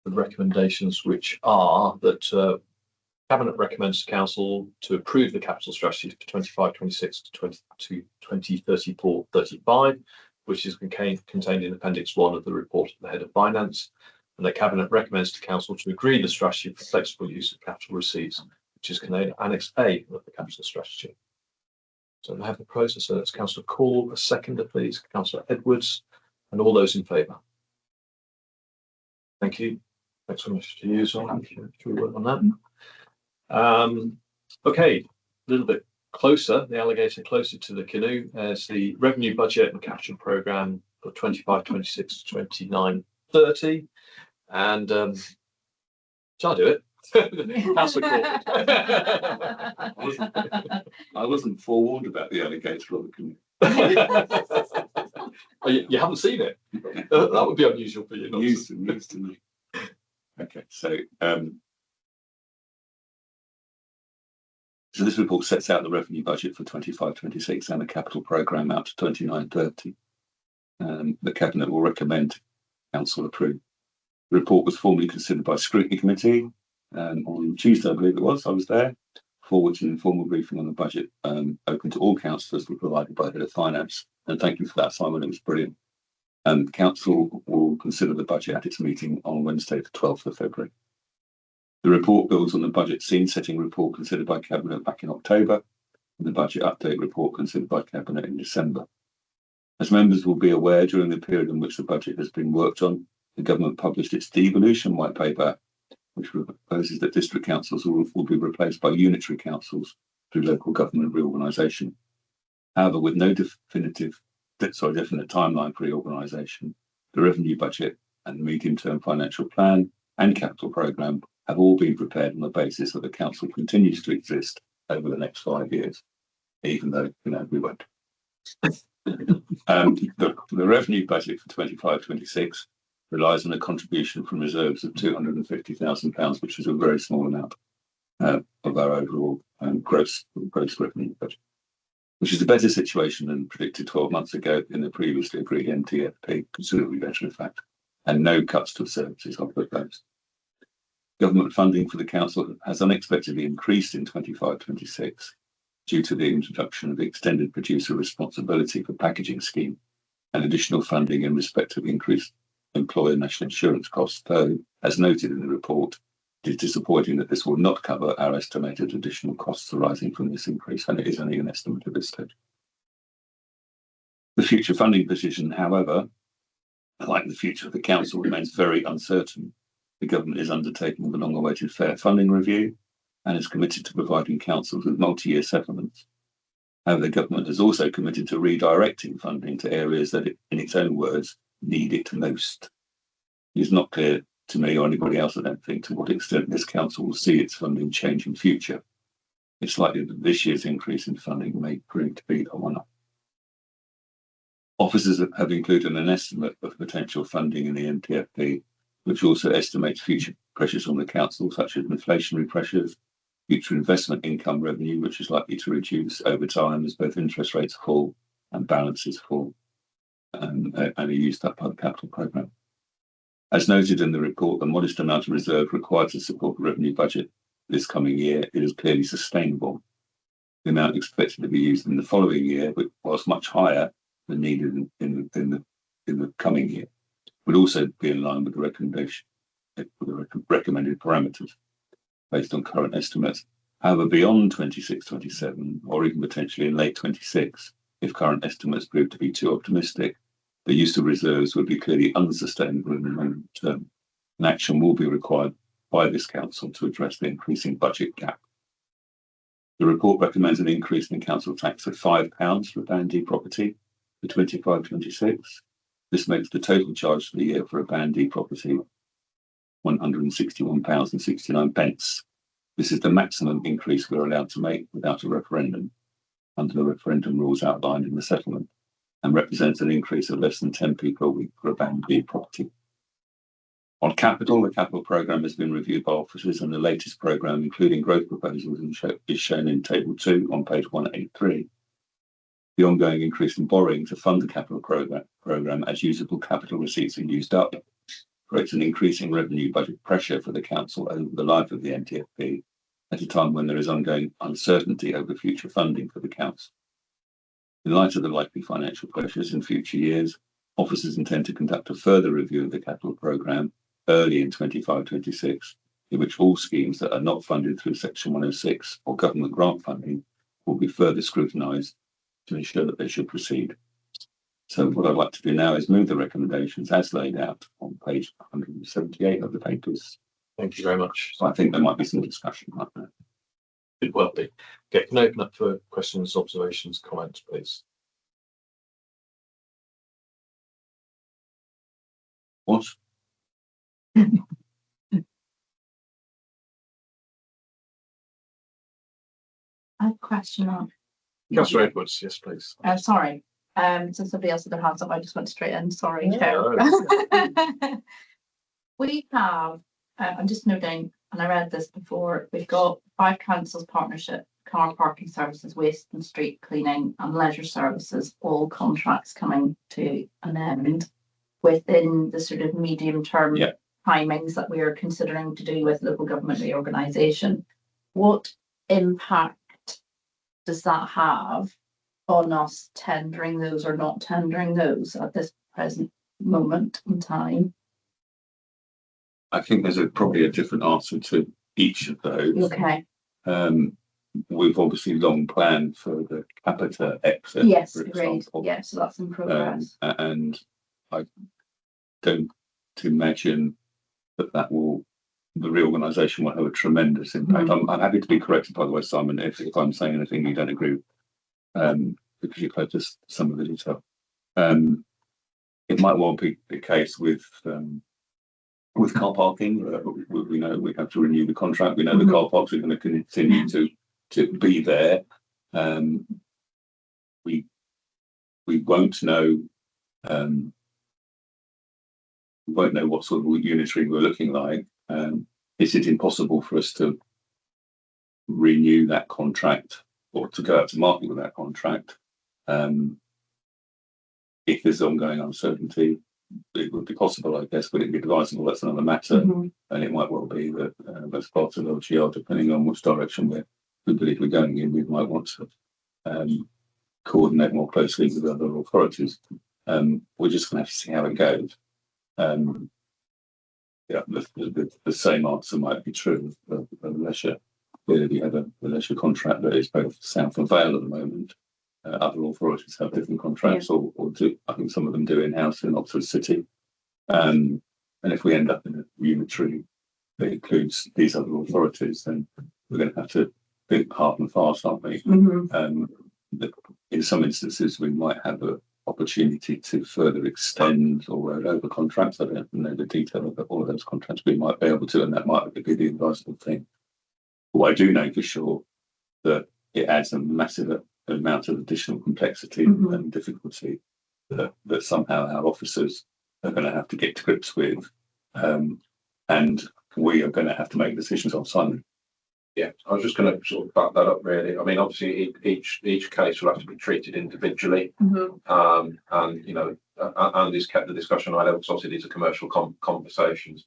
the recommendations, which are that Cabinet recommends to Council to approve the capital strategy for 25-26 to 2034-35, which is contained in Appendix 1 of the report of the Head of Finance, and the Cabinet recommends to Council to agree the strategy for flexible use of capital receipts, which is contained in Annex A of the capital strategy. So I have the process. So that's Councillor Call, a seconder, please, Councillor Edwards, and all those in favour. Thank you. Thanks very much to you as well. Thank you for your work on that. Okay, a little bit closer, the alligator closer to the canoe, as the revenue budget and capital programme for 25-26 to 29-30. And shall I do it? Councillor Crawford. I wasn't forewarned about the alligator on the canoe. Oh, you haven't seen it? That would be unusual for you. News to me. Okay, so this report sets out the revenue budget for 25-26 and the capital programme out to 29-30. The Cabinet will recommend Council approve. The report was formally considered by Scrutiny Committee on Tuesday, I believe it was. I was there. For which an informal briefing on the budget open to all councillors were provided by the Head of Finance. And thank you for that, Simon. It was brilliant. Council will consider the budget at its meeting on Wednesday, the 12th of February. The report builds on the budget scene-setting report considered by Cabinet back in October and the budget update report considered by Cabinet in December. As members will be aware, during the period in which the budget has been worked on, the Government published its devolution white paper, which proposes that district councils will be replaced by unitary councils through local government reorganisation. However, with no definite timeline for reorganisation, the revenue budget and the medium-term financial plan and capital programme have all been prepared on the basis that the council continues to exist over the next 5 years, even though we won't. The revenue budget for 25-26 relies on a contribution from reserves of £250,000, which is a very small amount of our overall gross revenue budget, which is a better situation than predicted 12 months ago in the previously agreed NTFP, considerably better in fact, and no cuts to services are proposed. Government funding for the council has unexpectedly increased in 25-26 due to the introduction of the extended producer responsibility for packaging scheme and additional funding in respect of increased employer national insurance costs, though, as noted in the report, it is disappointing that this will not cover our estimated additional costs arising from this increase, and it is only an estimate at this stage. The future funding position, however, like the future of the council, remains very uncertain. The government is undertaking the long-awaited fair funding review and is committed to providing councils with multi-year settlements. However, the government has also committed to redirecting funding to areas that, in its own words, need it most. It is not clear to me or anybody else, I don't think, to what extent this council will see its funding change in future. It's likely that this year's increase in funding may prove to be a one-off. Officers have included an estimate of potential funding in the NTFP, which also estimates future pressures on the council, such as inflationary pressures, future investment income revenue, which is likely to reduce over time as both interest rates fall and balances fall, and are used up by the capital programme. As noted in the report, the modest amount of reserve required to support the revenue budget this coming year is clearly sustainable. The amount expected to be used in the following year, whilst much higher than needed in the coming year, would also be in line with the recommended parameters based on current estimates. However, beyond 26-27, or even potentially in late 26, if current estimates prove to be too optimistic, the use of reserves would be clearly unsustainable in the long term, and action will be required by this council to address the increasing budget gap. The report recommends an increase in council tax of £5 for Band D property for 25-26. This makes the total charge for the year for a Band D property £161.69. This is the maximum increase we're allowed to make without a referendum under the referendum rules outlined in the settlement, and represents an increase of less than 10p per week for a Band B property. On capital, the capital programme has been reviewed by officers, and the latest programme, including growth proposals, is shown in Table 2 on page 183. The ongoing increase in borrowing to fund the capital programme as usable capital receipts are used up creates an increasing revenue budget pressure for the council over the life of the NTFP at a time when there is ongoing uncertainty over future funding for the council. In light of the likely financial pressures in future years, officers intend to conduct a further review of the capital programme early in 25-26, in which all schemes that are not funded through Section 106 or government grant funding will be further scrutinised to ensure that they should proceed. So what I'd like to do now is move the recommendations as laid out on page 178 of the papers. Thank you very much. So I think there might be some discussion like that. It will be. Okay, can I open up for questions, observations, comments, please? What? I have a question on. Councillor Edwards, yes, please. Sorry. So somebody else had their hands up. I just went straight in. Sorry, Chair. We have, I'm just noting, and I read this before, we've got 5 councils partnership, car parking services, waste and street cleaning and leisure services, all contracts coming to an end within the sort of medium term timings that we are considering to do with local government reorganisation. What impact does that have on us tendering those or not tendering those at this present moment in time? I think there's probably a different answer to each of those. Okay. We've obviously long planned for the Capita exit. Yes, agreed. Yeah, so that's in progress. And I don't imagine that the reorganisation will have a tremendous impact. I'm happy to be corrected, by the way, Simon, if I'm saying anything you don't agree with, because you've heard some of the detail. It might well be the case with car parking. We know we have to renew the contract. We know the car parks are going to continue to be there. We won't know. We won't know what sort of unitary we're looking like. Is it impossible for us to renew that contract or to go out to market with that contract? If there's ongoing uncertainty, it would be possible, I guess, but it'd be advisable. That's another matter, and it might well be that as part of LGR, depending on which direction we believe we're going in, we might want to coordinate more closely with other authorities. We're just going to have to see how it goes. The same answer might be true of leisure. Clearly, we have a leisure contract that is both South and Vale at the moment. Other authorities have different contracts, or do. I think some of them do in-house in Oxford City. And if we end up in a unitary that includes these other authorities, then we're going to have to think hard and fast, aren't we? In some instances, we might have an opportunity to further extend or roll over contracts. I don't know the detail of all of those contracts. We might be able to, and that might be the advisable thing. Well, I do know for sure that it adds a massive amount of additional complexity and difficulty that somehow our officers are going to have to get to grips with, and we are going to have to make decisions on Simon. Yeah, I was just going to sort of back that up, really. I mean, obviously, each case will have to be treated individually, and you know, Andy's kept the discussion high level because obviously these are commercial conversations.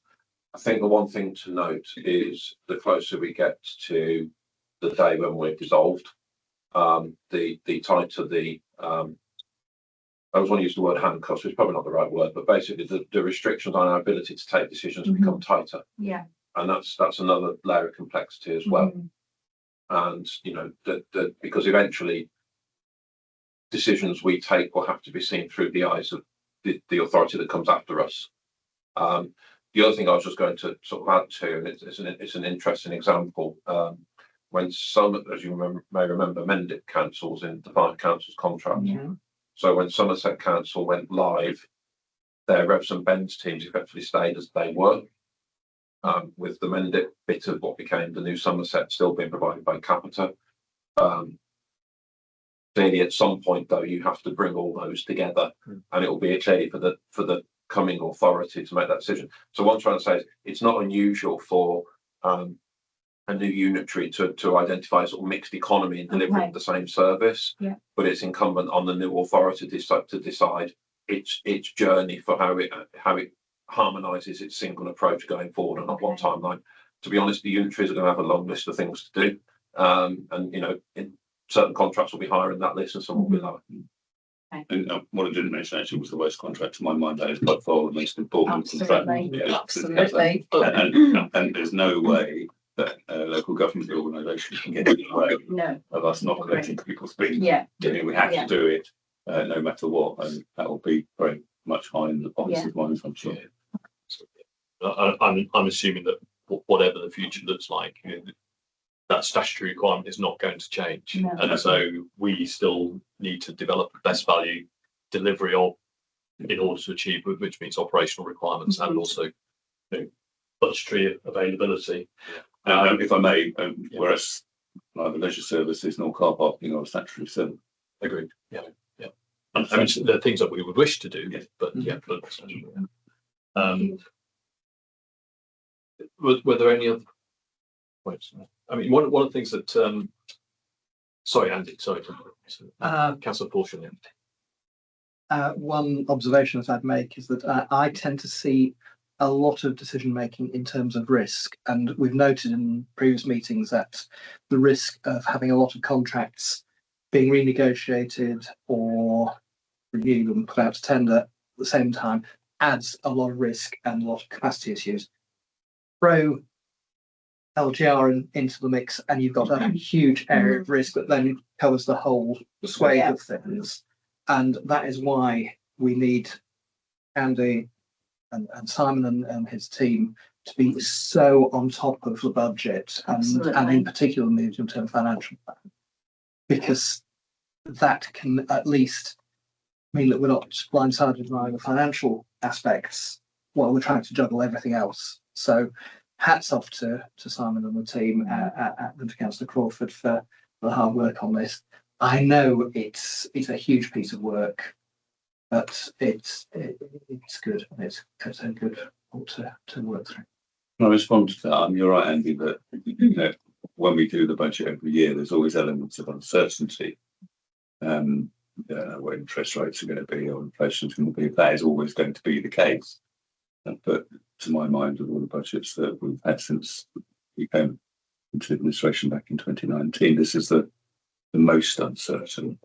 I think the one thing to note is the closer we get to the day when we're dissolved, the tighter the I was want to use the word handcuffs, which is probably not the right word, but basically the restrictions on our ability to take decisions become tighter. Yeah. And that's another layer of complexity as well. And you know that because eventually decisions we take will have to be seen through the eyes of the authority that comes after us. The other thing I was just going to sort of add to, and it's an interesting example. When some, as you may remember, Mendip councils in the 5 councils contract. So when Somerset Council went live, their Revs and Bends teams effectively stayed as they were, with the Mendip bit of what became the new Somerset still being provided by Capita. Clearly, at some point though, you have to bring all those together, and it will be clearly for the coming authority to make that decision. So what I'm trying to say is, it's not unusual for a new unitary to identify sort of mixed economy in delivering the same service, but it's incumbent on the new authority to decide its journey for how it harmonises its single approach going forward and on what timeline. To be honest, the unitaries are going to have a long list of things to do, and you know, certain contracts will be higher in that list and some will be lower. And what I didn't mention actually was the waste contract. To my mind, that is by far the most important contract. Absolutely. And there's no way that a local government organisation can get in the way of us not collecting people's bins. Yeah. We have to do it no matter what, and that will be very much high in the officer's minds, I'm sure. I'm assuming that whatever the future looks like, that statutory requirement is not going to change, and so we still need to develop the best value delivery in order to achieve, which means operational requirements and also budgetary availability. If I may, whereas neither leisure services nor car parking are statutory service. Agreed. Yeah. I mean, there are things that we would wish to do, but were there any other points? I mean, one of the things that sorry, Andy, Councillor Portion. One observation that I'd make is that I tend to see a lot of decision making in terms of risk, and we've noted in previous meetings that the risk of having a lot of contracts being renegotiated or renewed and put out to tender at the same time adds a lot of risk and a lot of capacity issues. Throw LGR into the mix and you've got a huge area of risk that then covers the whole swathe of things, and that is why we need Andy and Simon and his team to be so on top of the budget and in particular the medium-term financial plan, because that can at least mean that we're not blindsided by the financial aspects while we're trying to juggle everything else. So hats off to Simon and the team and to Councillor Crawford for the hard work on this. I know it's a huge piece of work, but it's good, and it's a good to work through. I respond to that. You're right, Andy, that when we do the budget every year, there's always elements of uncertainty. What interest rates are going to be or inflation is going to be. That is always going to be the case. But to my mind, of all the budgets that we've had since we came into administration back in 2019, this is the most uncertain,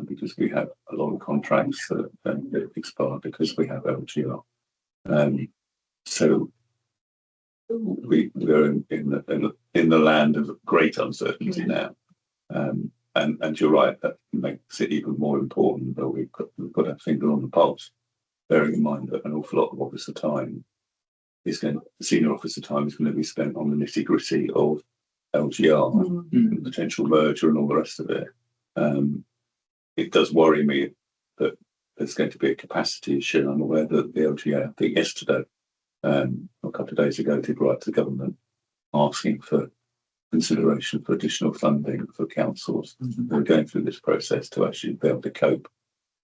because we have a lot of contracts that expire because we have LGR. So we're in the land of great uncertainty now. And you're right, that makes it even more important that we've got our finger on the pulse, bearing in mind that an awful lot of officer time senior officer time is going to be spent on the nitty-gritty of LGR, potential merger and all the rest of it. It does worry me that there's going to be a capacity issue. I'm aware that the LGA, I think yesterday, a couple of days ago, did write to the government asking for consideration for additional funding for councils who are going through this process to actually be able to cope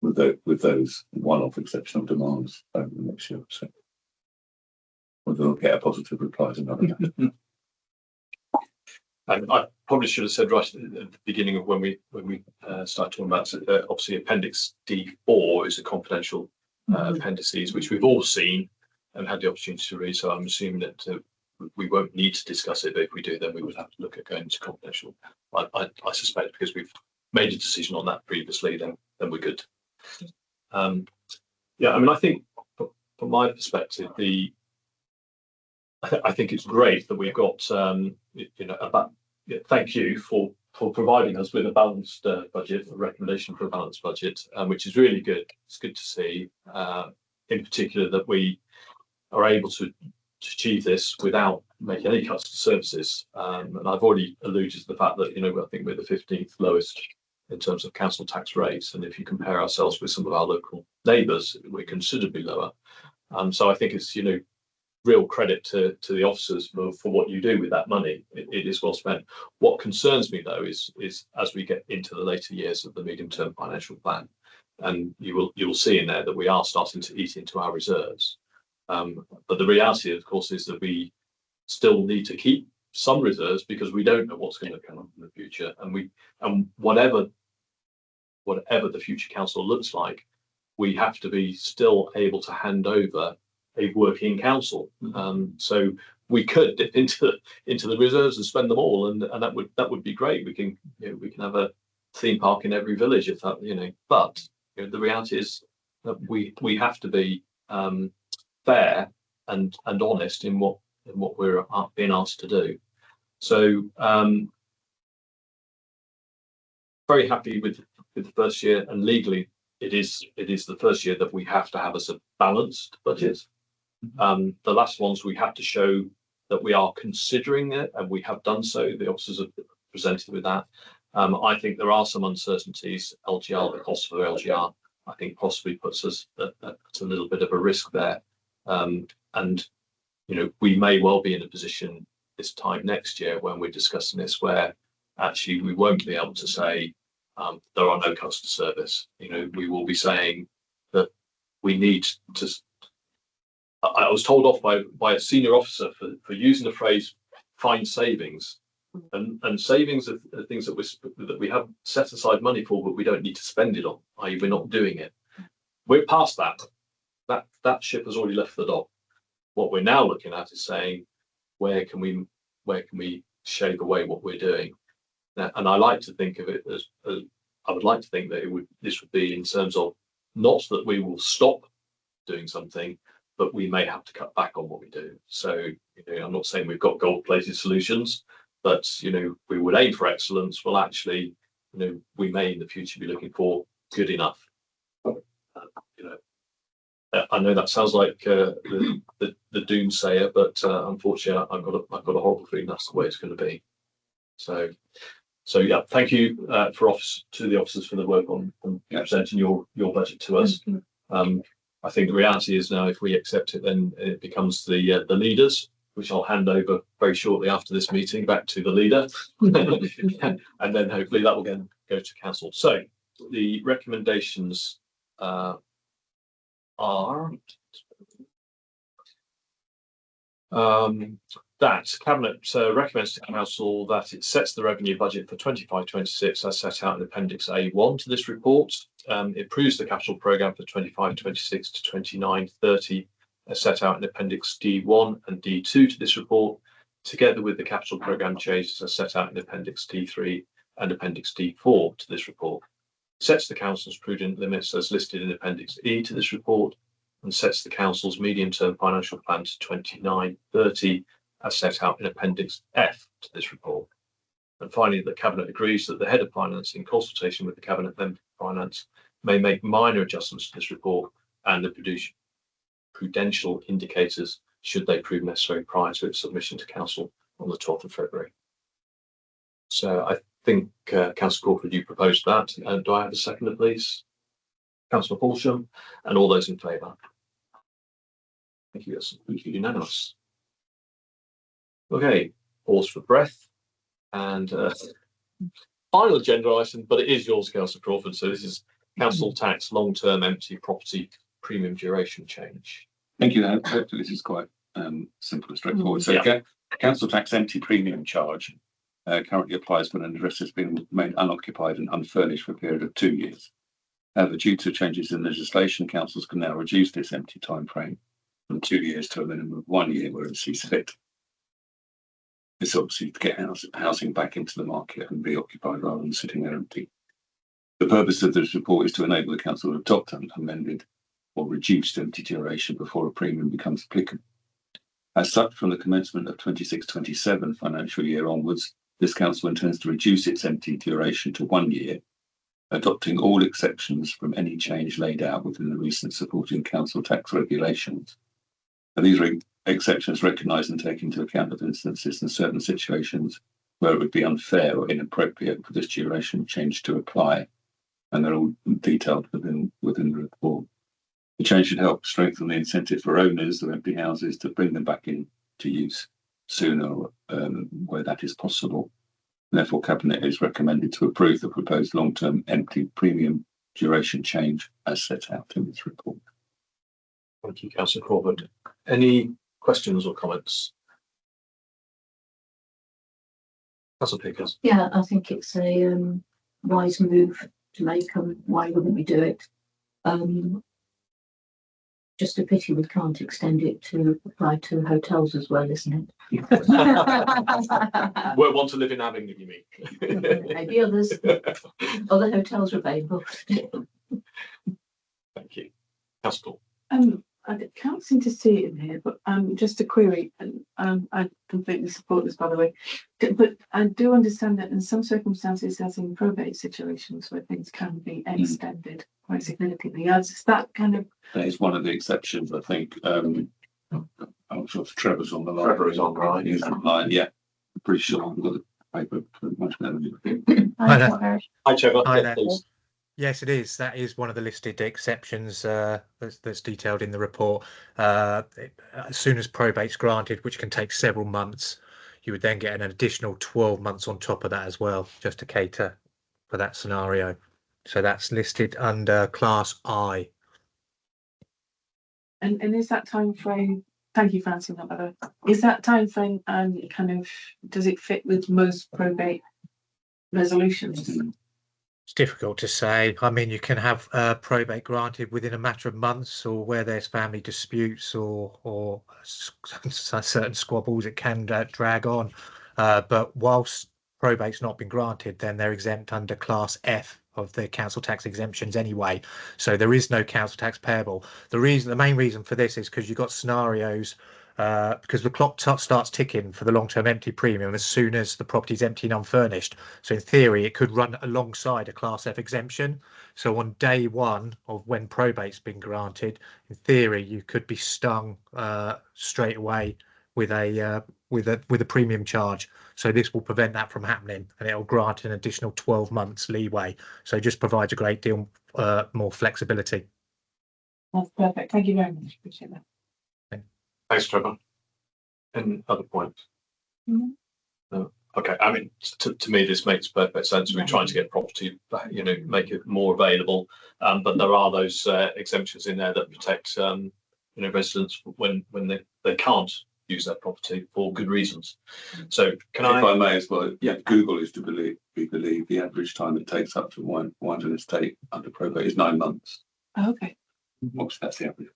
with those one-off exceptional demands over the next year or so. Whether they'll get a positive reply is another matter. And I probably should have said right at the beginning of when we start talking about obviously Appendix D4 is a confidential appendices, which we've all seen and had the opportunity to read. So I'm assuming that we won't need to discuss it, but if we do, then we would have to look at going to confidential. I suspect because we've made a decision on that previously, then we're good. I mean, I think from my perspective, I think it's great that we've got thank you for providing us with a balanced budget, a recommendation for a balanced budget, which is really good. It's good to see, in particular, that we are able to achieve this without making any cuts to services. And I've already alluded to the fact that I think we're the 15th lowest in terms of council tax rates, and if you compare ourselves with some of our local neighbours, we're considerably lower. So I think it's real credit to the officers for what you do with that money. It is well spent. What concerns me though is as we get into the later years of the medium-term financial plan, and you will see in there that we are starting to eat into our reserves. But the reality, of course, is that we still need to keep some reserves because we don't know what's going to come up in the future, and whatever the future council looks like, we have to be still able to hand over a working council. So we could dip into the reserves and spend them all, and that would be great. We can have a theme park in every village if that, but the reality is that we have to be fair and honest in what we're being asked to do. So very happy with the first year, and legally it is the first year that we have to have as a balanced budget. The last ones we have to show that we are considering it, and we have done so. The officers have presented with that. I think there are some uncertainties. LGR, the cost for LGR, I think possibly puts us at a little bit of a risk there. And we may well be in a position this time next year when we're discussing this, where actually we won't be able to say there are no cuts to service. We will be saying that we need to. I was told off by a senior officer for using the phrase "find savings," and savings are things that we have set aside money for, but we don't need to spend it on. I.e., we're not doing it. We're past that. That ship has already left the dock. What we're now looking at is saying, where can we shave away what we're doing? And I like to think of it as I would like to think that this would be in terms of not that we will stop doing something, but we may have to cut back on what we do. So I'm not saying we've got gold-plated solutions, but we would aim for excellence. Well, actually, we may in the future be looking for good enough. I know that sounds like the doomsayer, but unfortunately, I've got a horrible feeling that's the way it's going to be. So yeah, thank you to the officers for the work on presenting your budget to us. I think the reality is now, if we accept it, then it becomes the leaders, which I'll hand over very shortly after this meeting back to the leader, and then hopefully that will then go to council. So the recommendations are that Cabinet recommends to Council that it sets the revenue budget for 25-26 as set out in Appendix A1 to this report. It approves the capital programme for 25-26 to 29-30 as set out in Appendix D1 and D2 to this report, together with the capital programme changes as set out in Appendix D3 and Appendix D4 to this report. Sets the Council's prudent limits as listed in Appendix E to this report, and sets the Council's medium-term financial plan to 29-30 as set out in Appendix F to this report. And finally, the Cabinet agrees that the Head of Finance, in consultation with the Cabinet Member of Finance, may make minor adjustments to this report and the prudential indicators should they prove necessary prior to its submission to Council on the 12th of February. So I think, Councillor Crawford, you proposed that. Do I have a seconder, please? Councillor Paulsham, and all those in favour. Thank you. That's unanimous. Okay, pause for breath. And final agenda item, but it is yours, Councillor Crawford. So this is council tax long-term empty property premium duration change. Thank you. Hopefully this is quite simple and straightforward. So council tax empty premium charge currently applies when an address has been remained unoccupied and unfurnished for a period of 2 years. However, due to changes in legislation, councils can now reduce this empty time frame from 2 years to a minimum of 1 year where it sees fit. This obviously to get housing back into the market and be occupied rather than sitting there empty. The purpose of this report is to enable the council to adopt an amended or reduced empty duration before a premium becomes applicable. As such, from the commencement of 26-27 financial year onwards, this council intends to reduce its empty duration to 1 year, adopting all exceptions from any change laid out within the recent supporting council tax regulations. And these exceptions recognise and take into account of instances and certain situations where it would be unfair or inappropriate for this duration change to apply, and they're all detailed within the report. The change should help strengthen the incentive for owners of empty houses to bring them back into use sooner where that is possible. Therefore, Cabinet is recommended to approve the proposed long-term empty premium duration change as set out in this report. Thank you, Councillor Crawford. Any questions or comments? Councillor Pickers. Yeah, I think it's a wise move to make, and why wouldn't we do it? Just a pity we can't extend it to apply to hotels as well, isn't it? Won't want to live in Abingdon, you mean? Maybe other hotels are available. Thank you. Councillor. I can't seem to see it in here, but just a query, and I completely support this, by the way. But I do understand that in some circumstances, as in probate situations, where things can be extended quite significantly, as that kind of. That is one of the exceptions, I think. I'm sure if Trevor's on the line. Trevor is online. He's online, yeah. I'm pretty sure I've got the paper pretty much better than you. Hi, Trevor. Hi, Trevor. Hi Yeah, there. please. Yes, it is. That is one of the listed exceptions that's detailed in the report. As soon as probate's granted, which can take several months, you would then get an additional 12 months on top of that as well, just to cater for that scenario. So that's listed under Class I. And is that time frame? Thank you for answering that, by the way. Is that time frame kind of, does it fit with most probate resolutions? It's difficult to say. I mean, you can have probate granted within a matter of months, or where there's family disputes or certain squabbles, it can drag on. But whilst probate's not been granted, then they're exempt under Class F of the council tax exemptions anyway. So there is no council tax payable. The main reason for this is because you've got scenarios because the clock starts ticking for the long-term empty premium as soon as the property is empty and unfurnished. So in theory, it could run alongside a Class F exemption. So on day one of when probate's been granted, in theory, you could be stung straight away with a premium charge. So this will prevent that from happening, and it will grant an additional 12 months leeway. So it just provides a great deal more flexibility. That's perfect. Thank you very much. Appreciate that. Thanks, Trevor. Any other points? No. Okay. I mean, to me, this makes perfect sense. We're trying to get property, make it more available, but there are those exemptions in there that protect, residents when they can't use their property for good reasons. So, if I may as well, yeah, Google is to be believed. The average time it takes up to wind an estate under probate is 9 months. Oh, okay. Obviously, that's the average.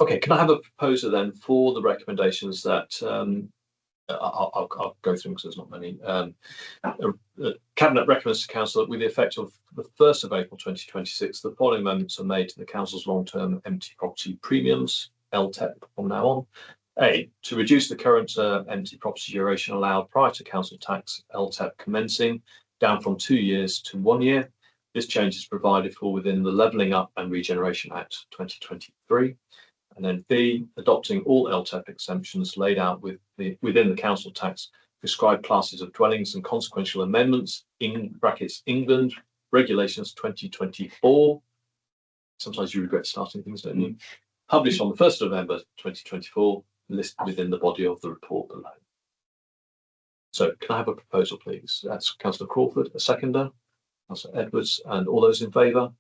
Okay, can I have a proposer then for the recommendations that I'll go through because there's not many. Cabinet recommends to Council that with the effect of the 1st of April 2026, the following amendments are made to the Council's long-term empty property premiums, LTEP from now on. A, to reduce the current empty property duration allowed prior to council tax LTEP commencing down from 2 years to 1 year. This change is provided for within the Levelling Up and Regeneration Act 2023. And then B, adopting all LTEP exemptions laid out within the council tax prescribed classes of dwellings and consequential amendments in brackets England Regulations 2024. Sometimes you regret starting things, don't you? Published on the 1st of November 2024, listed within the body of the report below. So can I have a proposal, please? That's Councillor Crawford, a seconder. Councillor Edwards, and all those in favour?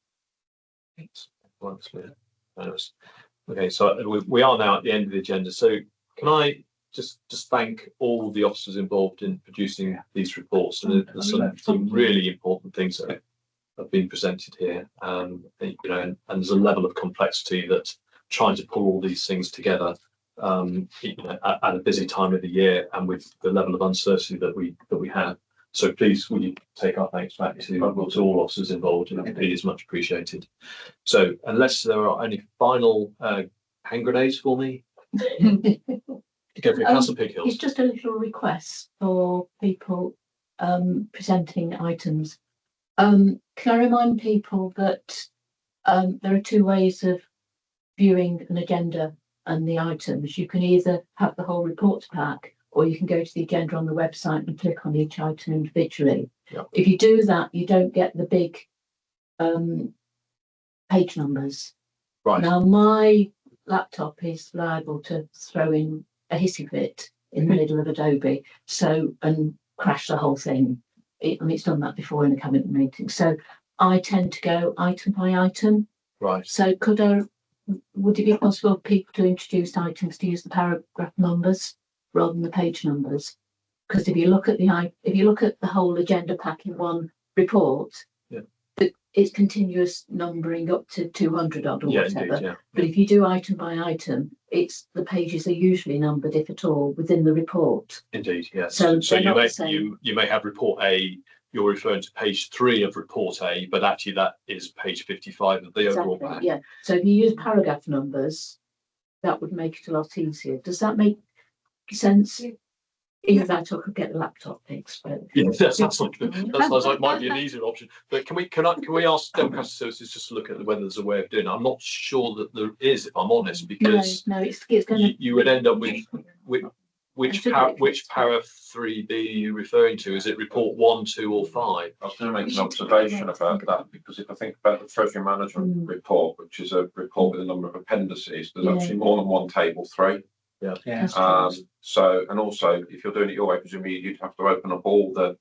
Okay, so we are now at the end of the agenda. So can I just thank all the officers involved in producing these reports? And there's some really important things that have been presented here. And there's a level of complexity that trying to pull all these things together at a busy time of the year and with the level of uncertainty that we have. So please, will you take our thanks back to all officers involved? And it is much appreciated. So unless there are any final hand grenades for me, go for it, Councillor Pighill. It's just a little request for people presenting items. Can I remind people that there are 2 ways of viewing an agenda and the items? You can either have the whole report pack, or you can go to the agenda on the website and click on each item individually. Yep. If you do that, you don't get the big page numbers. Right. Now, my laptop is liable to throw in a hissy fit in the middle of Adobe, and crash the whole thing. It's done that before in a cabinet meeting. So I tend to go item by item. Right. So would it be possible for people to introduce items to use the paragraph numbers rather than the page numbers? Because if you look at the whole agenda pack in one report, it's continuous numbering up to 200 odd or Yeah, whatever. indeed, yeah. But if you do item by item, it's the pages are usually numbered, if at all, within the report. Indeed, yes. So So they're you not may the same. you may have report A. You're referring to page 3 of report A, but actually that is page 55 of the overall pack. Yeah. So if you use paragraph numbers, that would make it a lot easier. Does that make sense? Either that or could get the laptop fixed. But Yeah, that sounds like might be an easier option. But can we ask Democratic Services just to look at whether there's a way of doing it? I'm not sure that there is, if I'm honest, because no, it's going you would end up with which para 3B are you referring to? Is it report 1, 2, or 5? I was going to make an observation about that, because if I think about the Treasury Management report, which is a report with a number of appendices, there's actually more than one table 3. Yeah. So, and also, if you're doing it your way, presumably you'd have to open up all the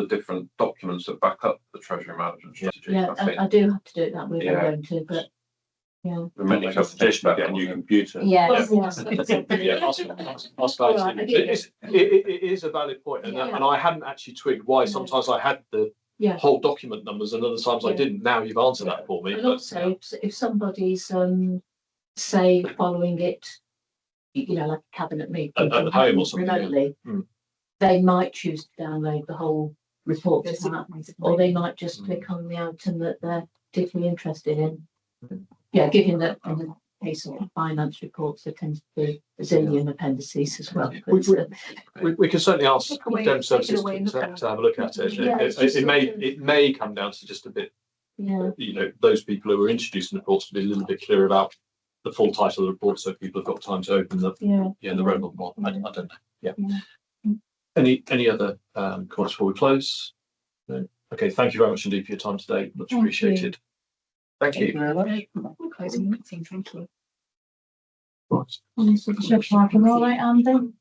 different documents that back up the Treasury Management strategy. Yeah, I do have to do it that way. I'm going to, but yeah. Remember, you have to test about get a new computer. Yeah. It is a valid point, and I hadn't actually twigged why. Sometimes I had the whole document numbers, and other times I didn't. Now you've answered that for me. And also, if somebody's say following it, like a cabinet meeting at home or something remotely, they might choose to download the whole report, or they might just click on the item that they're particularly interested in. Yeah, given that in the case of finance reports, there tends to be a zillion appendices as well. We can certainly ask Dem Services to have a look at it. It may come down to just a bit. Yeah. Those people who are introducing reports to be a little bit clearer about the full title of the report, so people have got time to open the the relevant one. I don't know. Yeah. Any other comments before we close? No? Okay. Thank you very much indeed for your time today. Much appreciated. Thank you. Very much. Closing the meeting. Thank you. Right. All right, Andy.